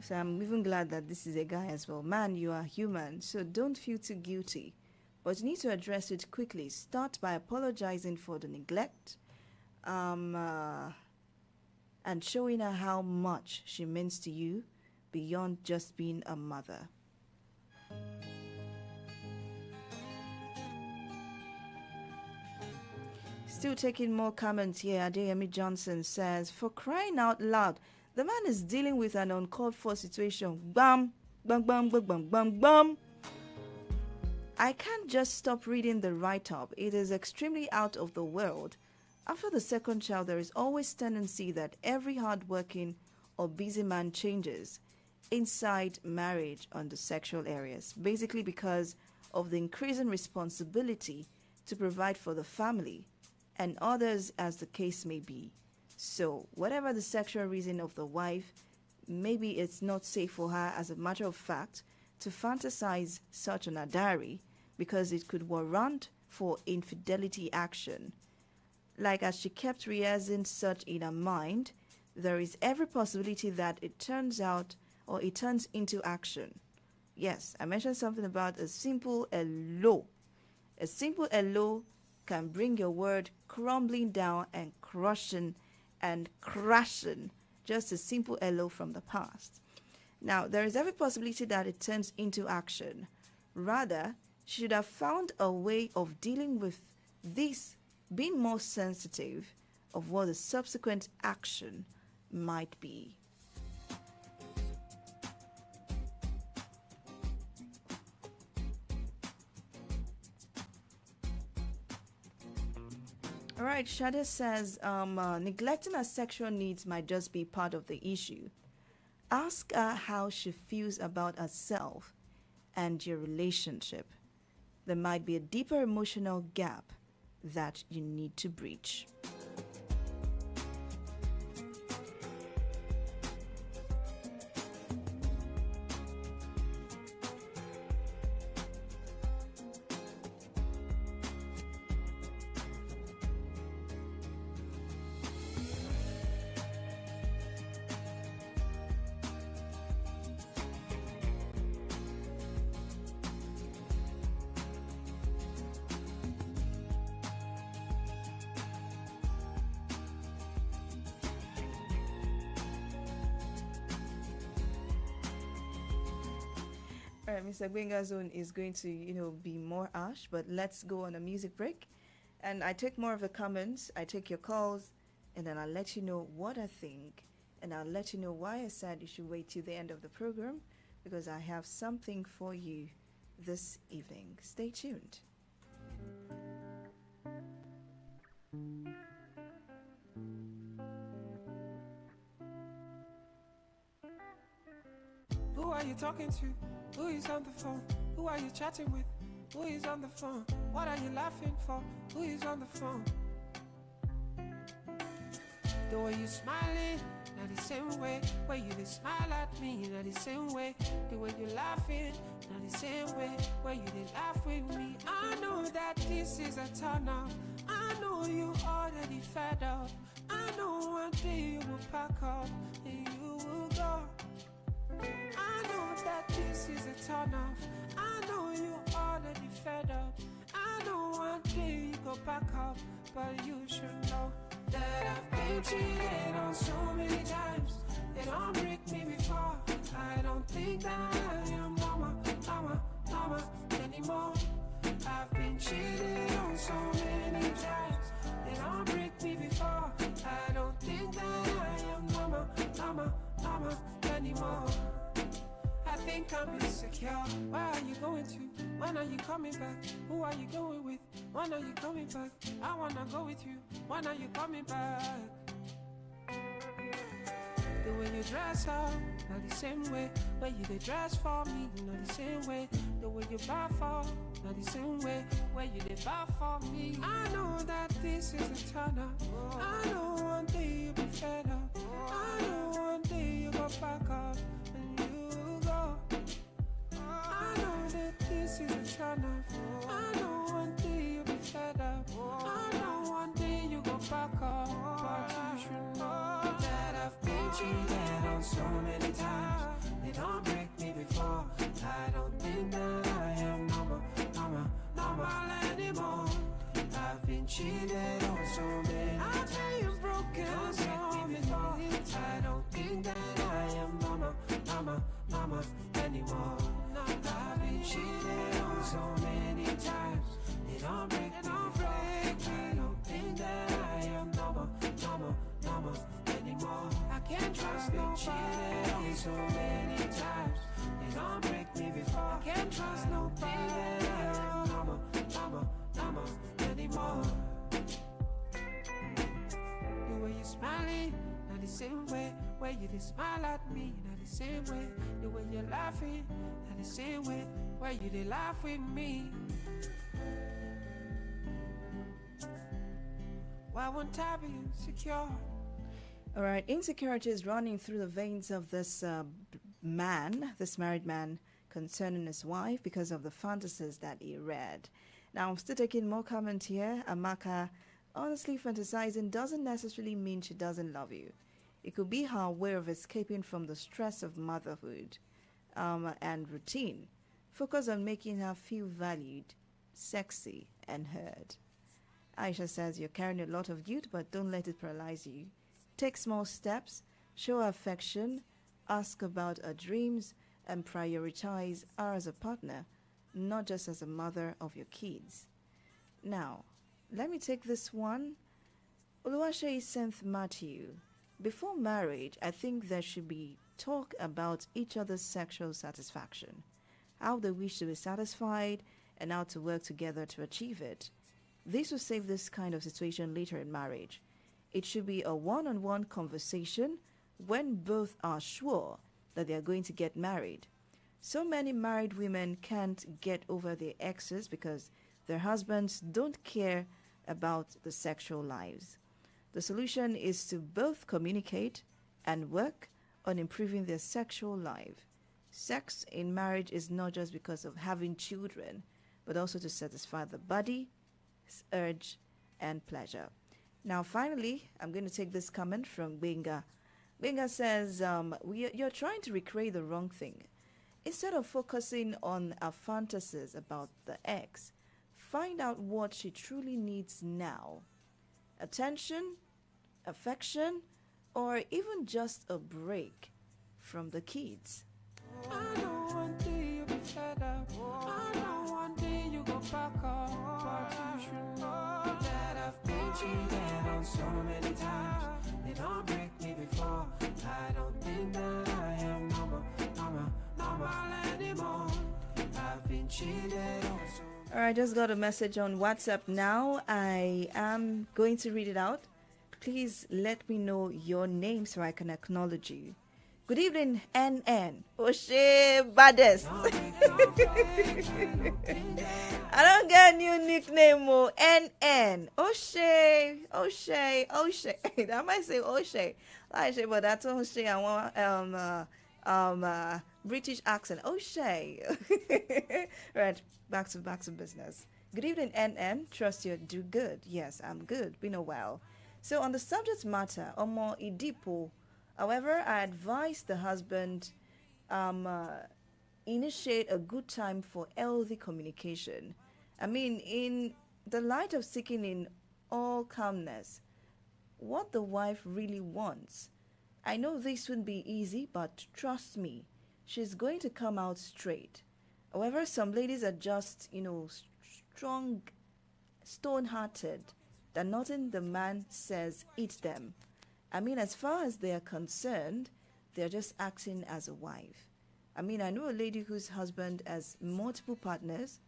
So I'm even glad that this is a guy as well. Man, you are human, so don't feel too guilty. But you need to address it quickly. Start by apologizing for the neglect and showing her how much she means to you beyond just being a mother. Still taking more comments here. Adeyemi Johnson says, for crying out loud, the man is dealing with an uncalled for situation. Bam, bam, bam, bam, bam, bam, bam. I can't just stop reading the write-up. It is extremely out of the world. After the second child, there is always tendency that every hardworking or busy man changes inside marriage on the sexual areas, basically because of the increasing responsibility to provide for the family and others as the case may be. So, whatever the sexual reason of the wife, maybe it's not safe for her, as a matter of fact, to fantasize such on her diary because it could warrant for infidelity action. Like as she kept rehearsing such in her mind, there is every possibility that it turns out or it turns into action. Yes, I mentioned something about a simple hello. A simple hello can bring your word crumbling down and crushing and crashing. Just a simple hello from the past. Now, there is every possibility that it turns into action. Rather, she should have found a way of dealing with this, being more sensitive of what the subsequent action might be. All right, Shade says, neglecting her sexual needs might just be part of the issue. Ask her how she feels about herself and your relationship. There might be a deeper emotional gap that you need to breach. All right, Mr. Gbenga Zone is going to, be more harsh, but let's go on a music break. And I take more of the comments, I take your calls, and then I'll let you know what I think. And I'll let you know why I said you should wait till the end of the program, because I have something for you this evening. Stay tuned.
Who are you talking to? Who is on the phone? Who are you chatting with? Who is on the phone? What are you laughing for? Who is on the phone? The way you smiling, not the same way. Way you they smile at me, not the same way. The way you laughing, not the same way. Way you they laugh with me. I know that this is a turn off. I know you already fed up. I know one day you will pack up and you will go. I know that this is a turn off. I know you already fed up. I know one day you go back up, but you should know that I've been cheated on so many times. They don't break me before. I don't think that I am mama anymore. I've been cheated on so many times. They don't break me before. I don't think that I am mama anymore. I think I'm insecure. Where are you going to? When are you coming back? Who are you going with? When are you coming back? I wanna go with you. When are you coming back? The way you dress up, not the same way. Where you did dress for me, not the same way. The way you buy for, not the same way. Where you did buy for me. I know that this is a turn up. I know one day you'll be fed up. I know one day you go back up and you go. I know that this is a turn off. I know one day you'll be fed up. I know one day you go back up. But you should know that I've been cheated on so many times. They don't break me before. I don't think that I am normal anymore. I've been cheated on so many times. I tell you broken so many times. I don't think that I am normal anymore. I've been cheated on so many times. They don't break me before. I don't think that I am normal anymore. I can't trust nobody. I've been cheated on so many times. They don't break me before. I can't trust nobody. I am normal anymore. The way you smiling, not the same way. Where you did smile at me, not the same way. The way you're laughing, not the same way. Where you did laugh with me. Why won't I be insecure?
All right, insecurity is running through the veins of this this married man, concerning his wife because of the fantasies that he read. Now, I'm still taking more comment here. Amaka, honestly, fantasizing doesn't necessarily mean she doesn't love you. It could be her way of escaping from the stress of motherhood and routine. Focus on making her feel valued, sexy, and heard. Aisha says, you're carrying a lot of youth, but don't let it paralyze you. Take small steps, show affection, ask about her dreams, and prioritize her as a partner, not just as a mother of your kids. Now, let me take this one. Oluwaseyi Saint Matthew. Before marriage, I think there should be talk about each other's sexual satisfaction, how they wish to be satisfied, and how to work together to achieve it. This will save this kind of situation later in marriage. It should be a one-on-one conversation when both are sure that they are going to get married. So many married women can't get over their exes because their husbands don't care about the sexual lives. The solution is to both communicate and work on improving their sexual life. Sex in marriage is not just because of having children, but also to satisfy the body, urge, and pleasure. Now, finally, I'm going to take this comment from Benga. Benga says, you're trying to recreate the wrong thing. Instead of focusing on our fantasies about the ex, find out what she truly needs now. Attention, affection, or even just a break from the kids.
I know one day you'll be fed up. I know one day you go back up. But you should know that I've been cheated on so many times. They don't break me before. I don't think that I am normal anymore. I've been cheated on so.
All right, just got a message on WhatsApp now. I am going to read it out. Please let me know your name so I can acknowledge you. Good evening, NN. Oshe Bades. I don't get a new nickname, NN. Oshe. I might say Oshe. But that's Oshe. I want British accent. Oshe. Right, back to business. Good evening, NN. Trust you do good. Yes, I'm good. Been a while. So on the subject matter, Omo Idipo. However, I advise the husband initiate a good time for healthy communication. I mean, in the light of seeking in all calmness, what the wife really wants. I know this wouldn't be easy, but trust me, she's going to come out straight. However, some ladies are just, strong, stone-hearted, that nothing the man says eats them. I mean, as far as they are concerned, they're just acting as a wife. I mean, I know a lady whose husband has multiple partners,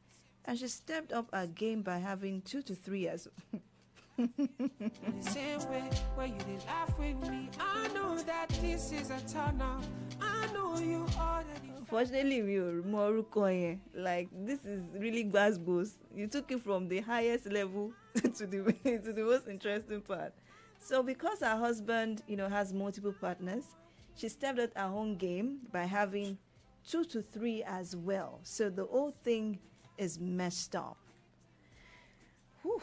and she stepped up her game by having 2 to 3 as
The same way where you did laugh with me. I know that this is a turn off. I know you already.
Unfortunately, like this is really gbasgbos. You took it from the highest level to the most interesting part. So because her husband, has multiple partners, she stepped up her own game by having 2 to 3 as well. So the whole thing is messed up. Whew.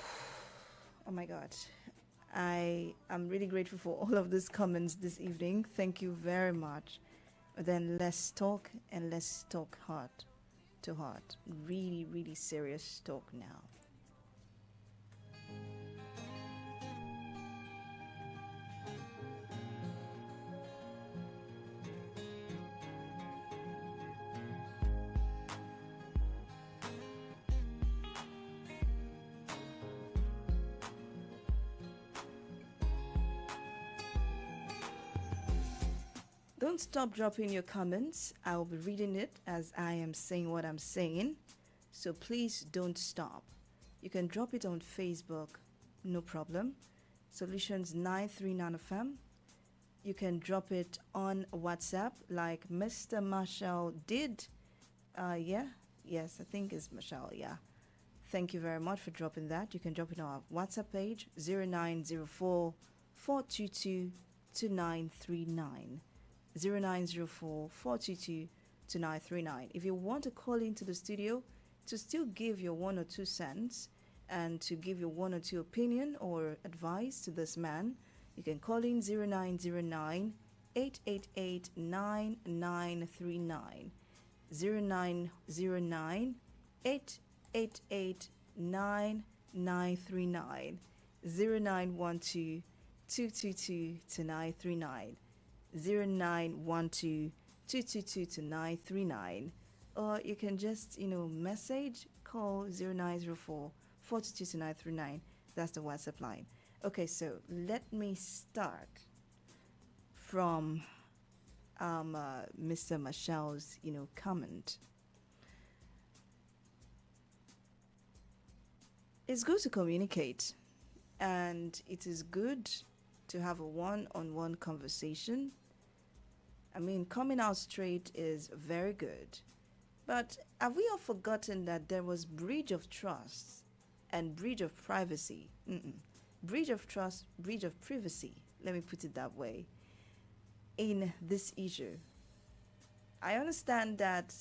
Oh my God. I am really grateful for all of these comments this evening. Thank you very much. Then let's talk, and let's talk heart to heart. Really, really serious talk now. Don't stop dropping your comments. I will be reading it as I am saying what I'm saying. So please don't stop. You can drop it on Facebook, no problem. Solutions 939 FM. You can drop it on WhatsApp like Mr. Marshall did. Yes, I think it's Marshall, yeah. Thank you very much for dropping that. You can drop it on our WhatsApp page 0904 422 2939. 0904 422 2939. If you want to call into the studio to still give your 1 or 2 cents and to give your 1 or 2 opinion or advice to this man, you can call in 0909 888 9939. 0909 888 9939. 0912 222 2939. 0912 222 2939, or you can just message, call 0904 422 2939. That's the WhatsApp line. Okay, so let me start from Mr. Marshall's comment. It's good to communicate, and it is good to have a one-on-one conversation. I mean, coming out straight is very good. But have we all forgotten that there was breach of trust and breach of privacy? Breach of trust, breach of privacy, let me put it that way, in this issue. I understand that,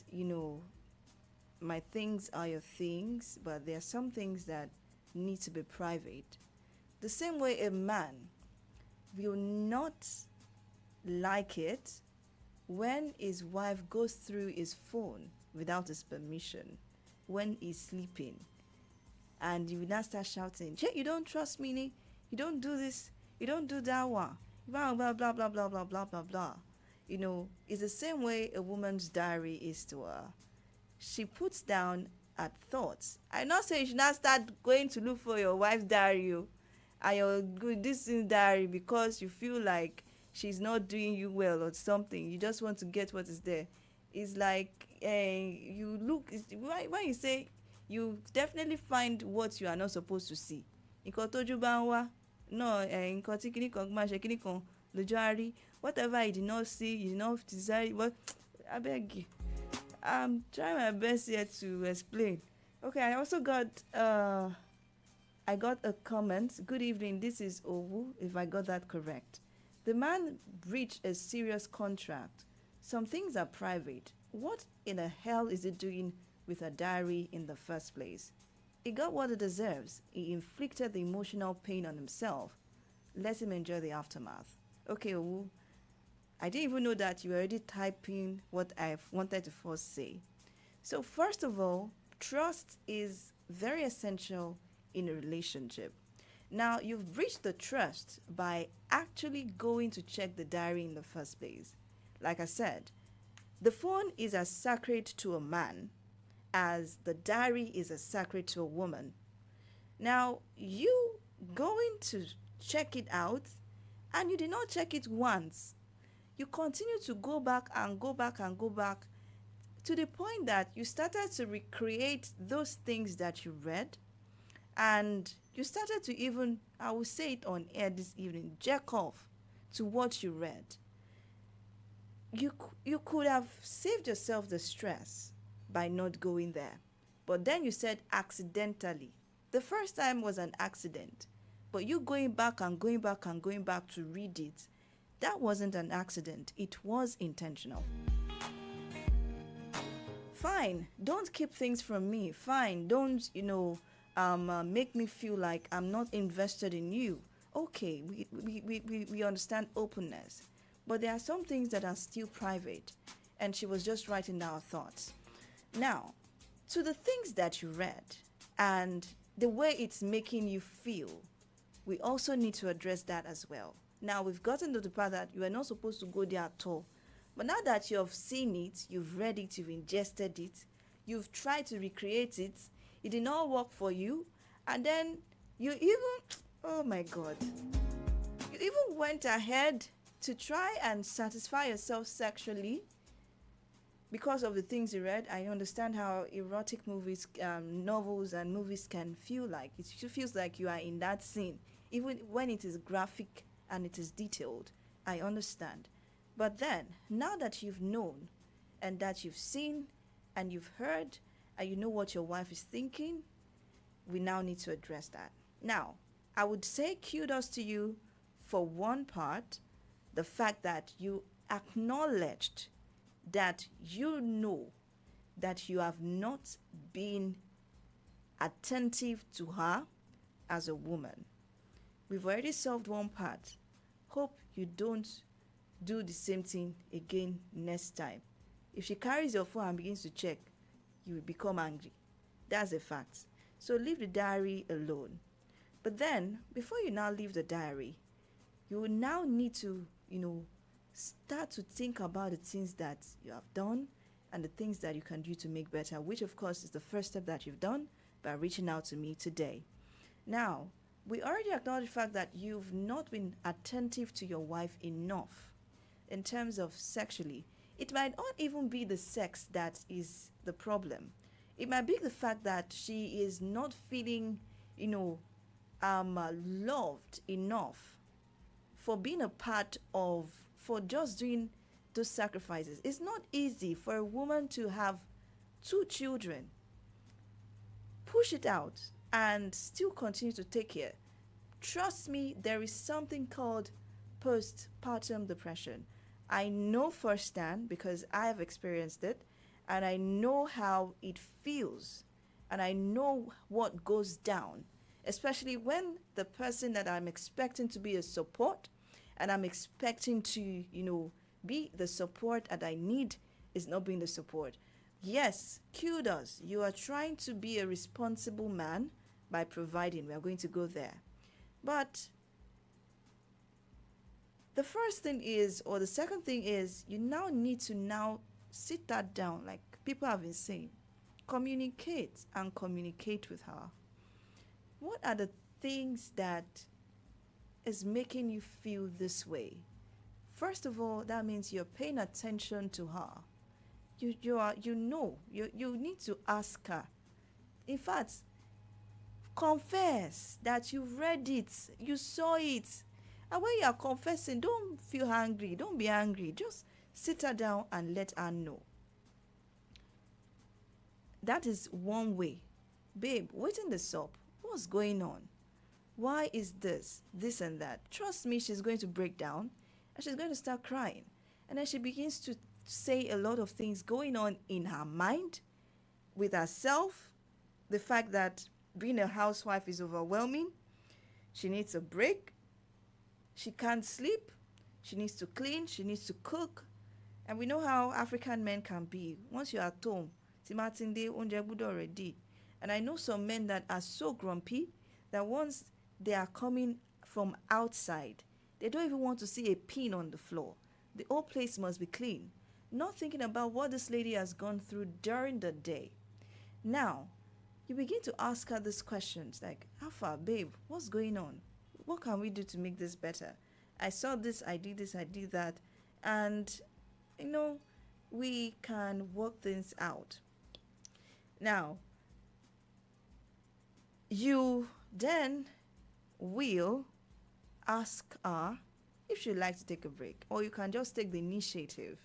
my things are your things, but there are some things that need to be private. The same way a man will not like it when his wife goes through his phone without his permission when he's sleeping, and you will not start shouting, "Che, you don't trust me, ni? You don't do this, you don't do that one, blah blah blah blah blah blah blah blah blah." It's the same way a woman's diary is to her. She puts down her thoughts. I not say you should not start going to look for your wife's diary and your this diary because you feel like she's not doing you well or something. You just want to get what is there. It's like you look, when you say you definitely find what you are not supposed to see. Nǹkan tójú bá ń wá, nǹkan tí kíní kan máa ṣe kíní kan lójú á rí. Whatever you did not see, you did not desire. But I beg you, I'm trying my best here to explain. Okay, I also got a comment. Good evening, this is Owu, if I got that correct. The man breached a serious contract. Some things are private. What in the hell is he doing with a diary in the first place? He got what he deserves. He inflicted the emotional pain on himself. Let him enjoy the aftermath. Okay, Owu, I didn't even know that you were already typing what I wanted to first say. So first of all, trust is very essential in a relationship. Now, you've breached the trust by actually going to check the diary in the first place. Like I said, the phone is as sacred to a man as the diary is as sacred to a woman. Now, you going to check it out, and you did not check it once. You continue to go back and go back and go back. to the point that you started to recreate those things that you read, and you started to even, I will say it on air this evening, jack off to what you read. You could have saved yourself the stress by not going there. But then you said accidentally. The first time was an accident. But you going back and going back and going back to read it, that wasn't an accident. It was intentional. Fine, don't keep things from me. Fine, don't, make me feel like I'm not invested in you. Okay, we understand openness. But there are some things that are still private. And she was just writing down her thoughts. Now, to the things that you read and the way it's making you feel, we also need to address that as well. Now, we've gotten to the part that you are not supposed to go there at all. But now that you have seen it, you've read it, you've ingested it, you've tried to recreate it, it did not work for you, and then you even, oh my God, you even went ahead to try and satisfy yourself sexually because of the things you read. I understand how erotic movies, novels and movies can feel like. It feels like you are in that scene, even when it is graphic and it is detailed. I understand. But then, now that you've known and that you've seen and you've heard and you know what your wife is thinking, we now need to address that. Now, I would say kudos to you for one part, the fact that you acknowledged that you know that you have not been attentive to her as a woman. We've already solved one part. Hope you don't do the same thing again next time. If she carries your phone and begins to check, you will become angry. That's a fact. So leave the diary alone. But then, before you now leave the diary, you will now need to, start to think about the things that you have done and the things that you can do to make better, which of course is the first step that you've done by reaching out to me today. Now, we already acknowledge the fact that you've not been attentive to your wife enough in terms of sexually. It might not even be the sex that is the problem. It might be the fact that she is not feeling, loved enough for being a part of, for just doing those sacrifices. It's not easy for a woman to have 2 children, push it out, and still continue to take care. Trust me, there is something called postpartum depression. I know firsthand because I have experienced it, and I know how it feels, and I know what goes down, especially when the person that I'm expecting to be a support and I'm expecting to, be the support that I need is not being the support. Yes, kudos. You are trying to be a responsible man by providing. We are going to go there. But the first thing is, or the second thing is, you now need to now sit that down, like people have been saying. Communicate and communicate with her. What are the things that is making you feel this way? First of all, that means you're paying attention to her. You need to ask her. In fact, confess that you've read it, you saw it. And when you are confessing, don't feel angry. Don't be angry. Just sit her down and let her know. That is one way. Babe, waiting this up. What's going on? Why is this and that? Trust me, she's going to break down and she's going to start crying. And then she begins to say a lot of things going on in her mind with herself. The fact that being a housewife is overwhelming. She needs a break. She can't sleep. She needs to clean. She needs to cook. And we know how African men can be. Once you're at home, already. And I know some men that are so grumpy that once they are coming from outside, they don't even want to see a pin on the floor. The whole place must be clean. Not thinking about what this lady has gone through during the day. Now, you begin to ask her these questions like, how far, babe, what's going on? What can we do to make this better? I saw this, I did that. And, we can work things out. Now, you then will ask her if she'd like to take a break, or you can just take the initiative.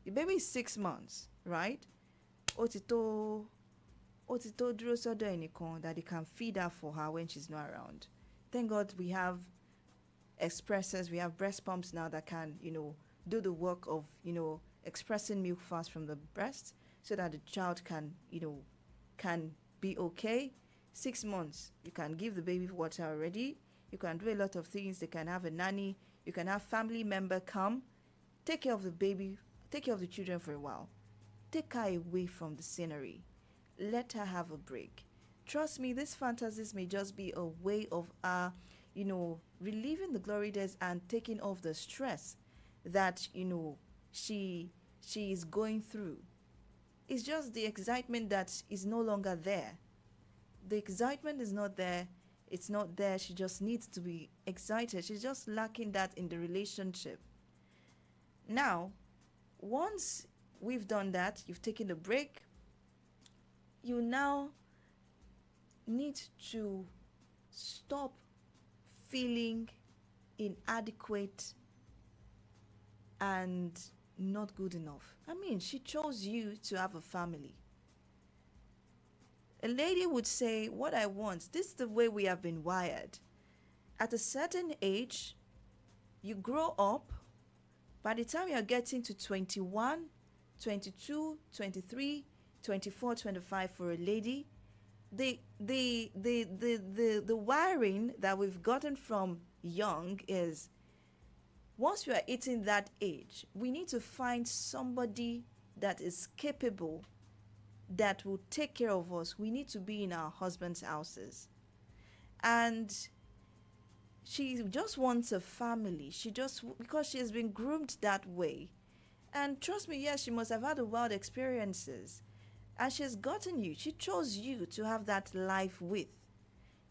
The baby is 6 months, right? Otito dúró sọ́dọ̀ ẹnìkan that they can feed her for her when she's not around. Thank God we have expressors, we have breast pumps now that can, do the work of, expressing milk fast from the breast so that the child can, can be okay. 6 months, you can give the baby water already. You can do a lot of things. They can have a nanny. You can have family member come, take care of the baby, take care of the children for a while. Take her away from the scenery. Let her have a break. Trust me, these fantasies may just be a way of relieving the glory days and taking off the stress that, she is going through. It's just the excitement that is no longer there. The excitement is not there. It's not there. She just needs to be excited. She's just lacking that in the relationship. Now, once we've done that, you've taken a break, you now need to stop feeling inadequate and not good enough. I mean, she chose you to have a family. A lady would say, what I want, this is the way we have been wired. At a certain age, you grow up. By the time you're getting to 21, 22, 23, 24, 25 for a lady, the wiring that we've gotten from young is, once we are hitting that age, we need to find somebody that is capable, that will take care of us. We need to be in our husband's houses. And she just wants a family. Because she has been groomed that way. And trust me, yes, she must have had wild experiences. And she has gotten you. She chose you to have that life with.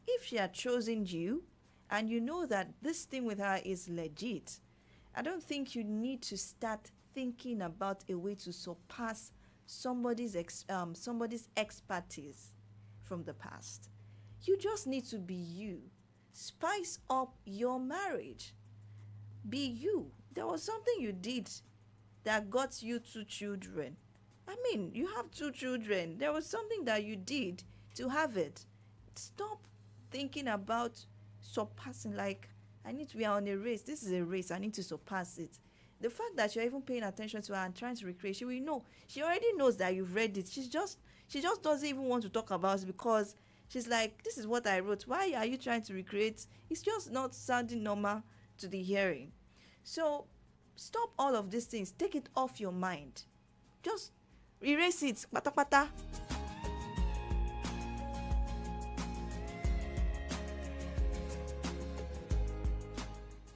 If she had chosen you, and you know that this thing with her is legit, I don't think you need to start thinking about a way to surpass somebody's expertise from the past. You just need to be you. Spice up your marriage. Be you. There was something you did that got you 2 children. I mean, you have 2 children. There was something that you did to have it. Stop thinking about surpassing, like, we are on a race. This is a race. I need to surpass it. The fact that you're even paying attention to her and trying to recreate, she will know. She already knows that you've read it. She just doesn't even want to talk about it because she's like, this is what I wrote. Why are you trying to recreate? It's just not sounding normal to the hearing. So stop all of these things. Take it off your mind. Just erase it. Pata pata.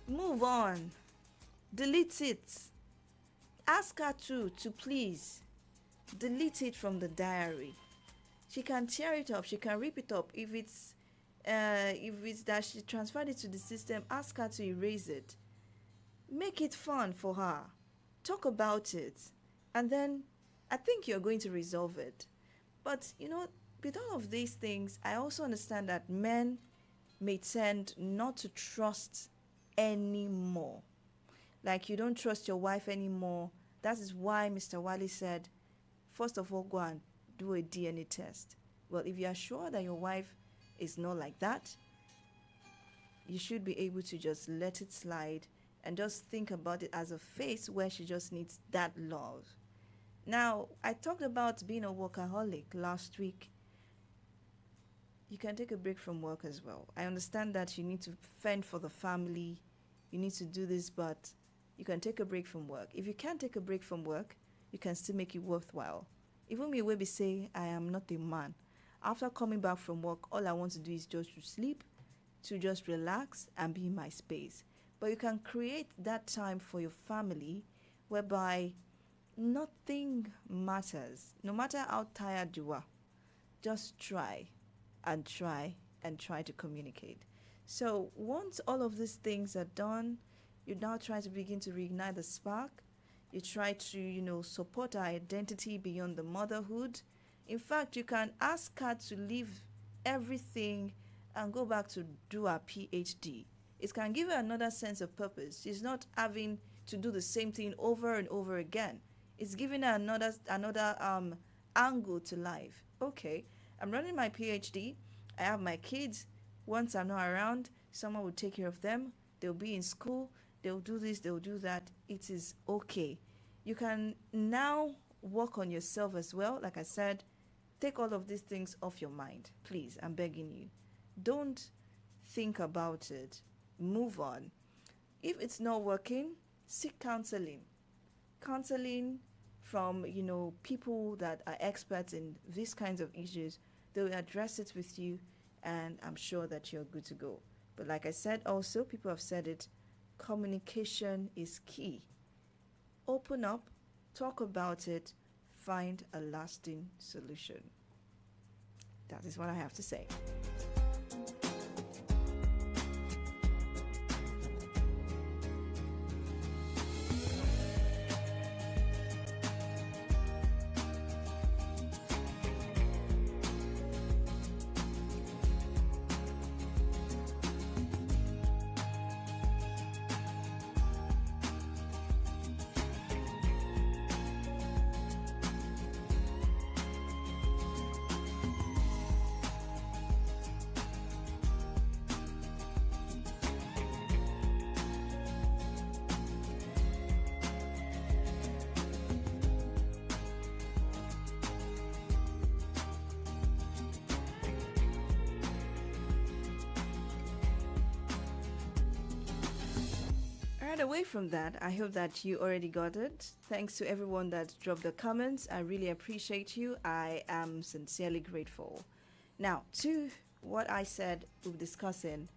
Move on. Delete it. Ask her to please delete it from the diary. She can tear it up. She can rip it up. If it's that she transferred it to the system, ask her to erase it. Make it fun for her. Talk about it. And then I think you're going to resolve it. But, with all of these things, I also understand that men may tend not to trust anymore. Like, you don't trust your wife anymore. That is why Mr. Wale said, first of all, go and do a DNA test. Well, if you are sure that your wife is not like that, you should be able to just let it slide and just think about it as a phase where she just needs that love. Now, I talked about being a workaholic last week. You can take a break from work as well. I understand that you need to fend for the family. You need to do this, but you can take a break from work. If you can't take a break from work, you can still make it worthwhile. Even me will be say, I am not a man. After coming back from work, all I want to do is just to sleep, to just relax and be in my space. But you can create that time for your family whereby nothing matters. No matter how tired you are, just try and try and try to communicate. So once all of these things are done, you now try to begin to reignite the spark. You try to, support our identity beyond the motherhood. In fact, you can ask her to leave everything and go back to do her PhD. It can give her another sense of purpose. She's not having to do the same thing over and over again. It's giving her another angle to life. Okay, I'm running my PhD. I have my kids. Once I'm not around, someone will take care of them. They'll be in school. They'll do this. They'll do that. It is okay. You can now work on yourself as well. Like I said, take all of these things off your mind. Please, I'm begging you. Don't think about it. Move on. If it's not working, seek counseling. Counseling from, people that are experts in these kinds of issues. They'll address it with you, and I'm sure that you're good to go. But like I said also, people have said it, communication is key. Open up, talk about it, find a lasting solution. That is what I have to say. Away from that, I hope that you already got it. Thanks to everyone that dropped the comments. I really appreciate you. I am sincerely grateful. Now, to what I said we were discussing,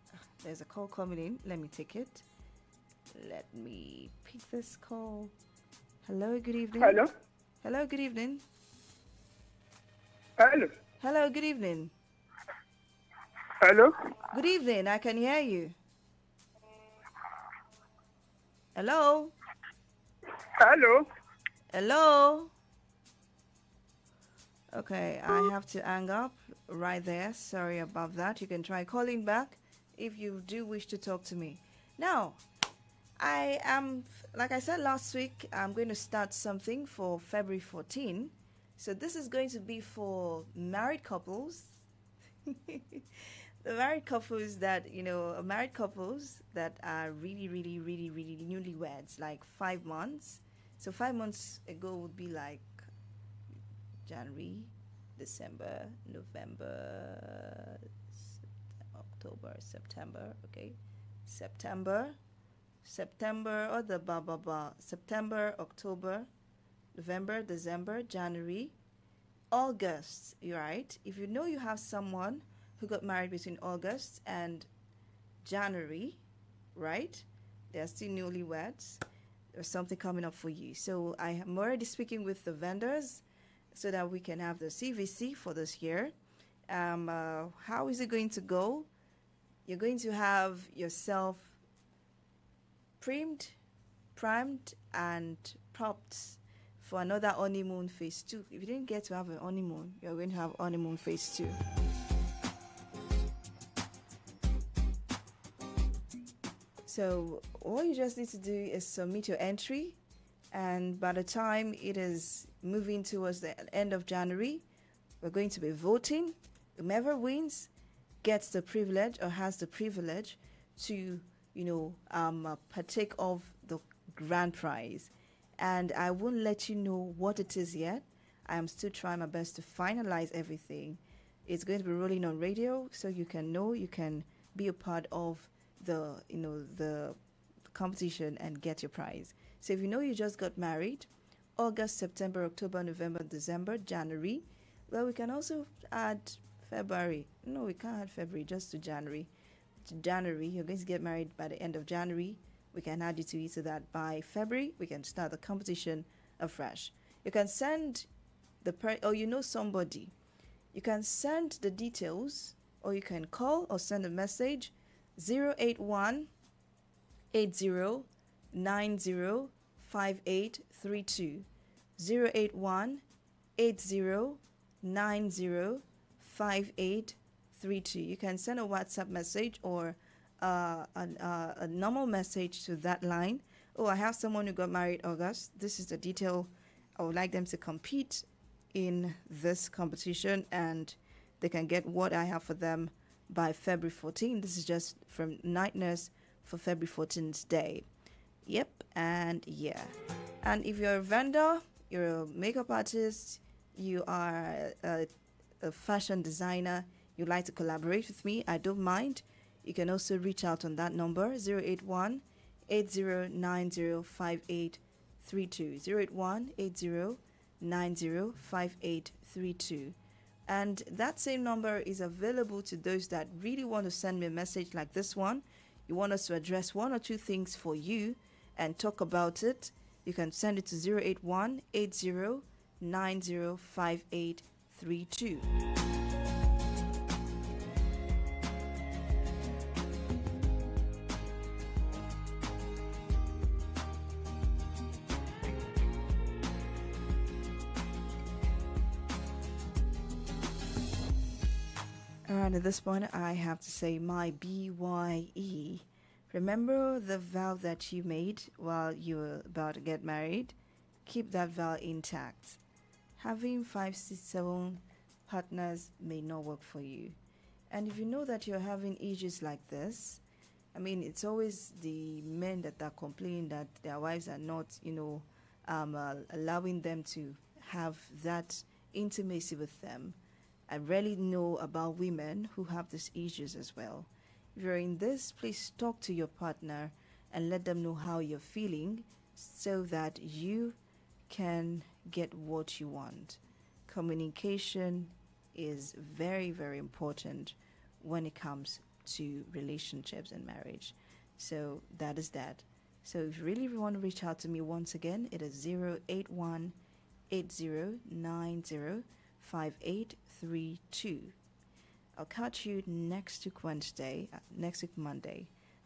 there's a call coming in. Let me take it. Let me pick this call. Hello, good evening.
Hello.
Hello, good evening.
Hello.
Hello, good evening.
Hello.
Good evening. I can hear you. Hello?
Hello.
Hello? Okay, I have to hang up right there. Sorry about that. You can try calling back if you do wish to talk to me. Now, I am, like I said last week, I'm going to start something for February 14. So this is going to be for married couples. The married couples that, married couples that are really, really, really, really newlyweds, like 5 months. So 5 months ago would be like January, December, November, October, September, okay? September, or the September, October, November, December, January, August, right? If you know you have someone who got married between August and January, right? They're still newlyweds. There's something coming up for you. So I am already speaking with the vendors so that we can have the CVC for this year. How is it going to go? You're going to have yourself primed, and propped for another honeymoon phase 2. If you didn't get to have a honeymoon, you're going to have honeymoon phase 2. So all you just need to do is submit your entry, and by the time it is moving towards the end of January, we're going to be voting. Whomever wins gets the privilege or has the privilege to, partake of the grand prize. And I won't let you know what it is yet. I am still trying my best to finalize everything. It's going to be rolling on radio, so you can be a part of the competition and get your prize. So if you just got married, August, September, October, November, December, January, well, we can also add February. No, we can't add February, just to January. You're going to get married by the end of January. We can add you to it so that by February, we can start the competition afresh. You can send somebody. You can send the details, or you can call or send a message 081 80 90 5832. 081 8090 5832. You can send a WhatsApp message or a normal message to that line. Oh, I have someone who got married August. This is the detail. I would like them to compete in this competition, and they can get what I have for them by February 14th. This is just from Night Nurse for February 14th day. Yep, and yeah. And if you're a vendor, you're a makeup artist, you are a fashion designer, you'd like to collaborate with me, I don't mind. You can also reach out on that number, 081 8090 5832. 081 8090 5832. And that same number is available to those that really want to send me a message like this one. You want us to address one or two things for you and talk about it. You can send it to 081 8090 5832. Alright, at this point, I have to say my BYE. Remember the vow that you made while you were about to get married? Keep that vow intact. Having 5, 6, 7 partners may not work for you. And if you know that you're having issues like this, I mean, it's always the men that are complaining that their wives are not, allowing them to have that intimacy with them. I rarely know about women who have these issues as well. If you're in this, please talk to your partner and let them know how you're feeling so that you can get what you want. Communication is very, very important when it comes to relationships and marriage. So that is that. So if you really want to reach out to me once again, it is 081 8090 5832. I'll catch you next week Monday,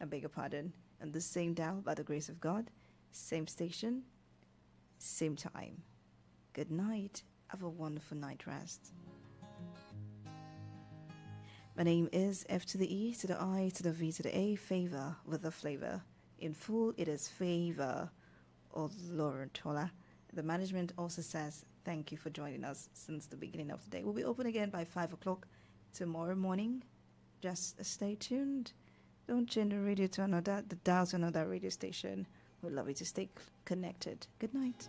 I beg your pardon, on the same dial by the grace of God, same station, same time. Good night. Have a wonderful night rest. My name is F to the E to the I to the V to the A, Favor with a flavor. In full, it is Favor Olorutola. The management also says thank you for joining us since the beginning of the day. We'll be open again by 5 o'clock tomorrow morning. Just stay tuned. Don't change the radio to the dial to another radio station. We'd love you to stay connected. Good night.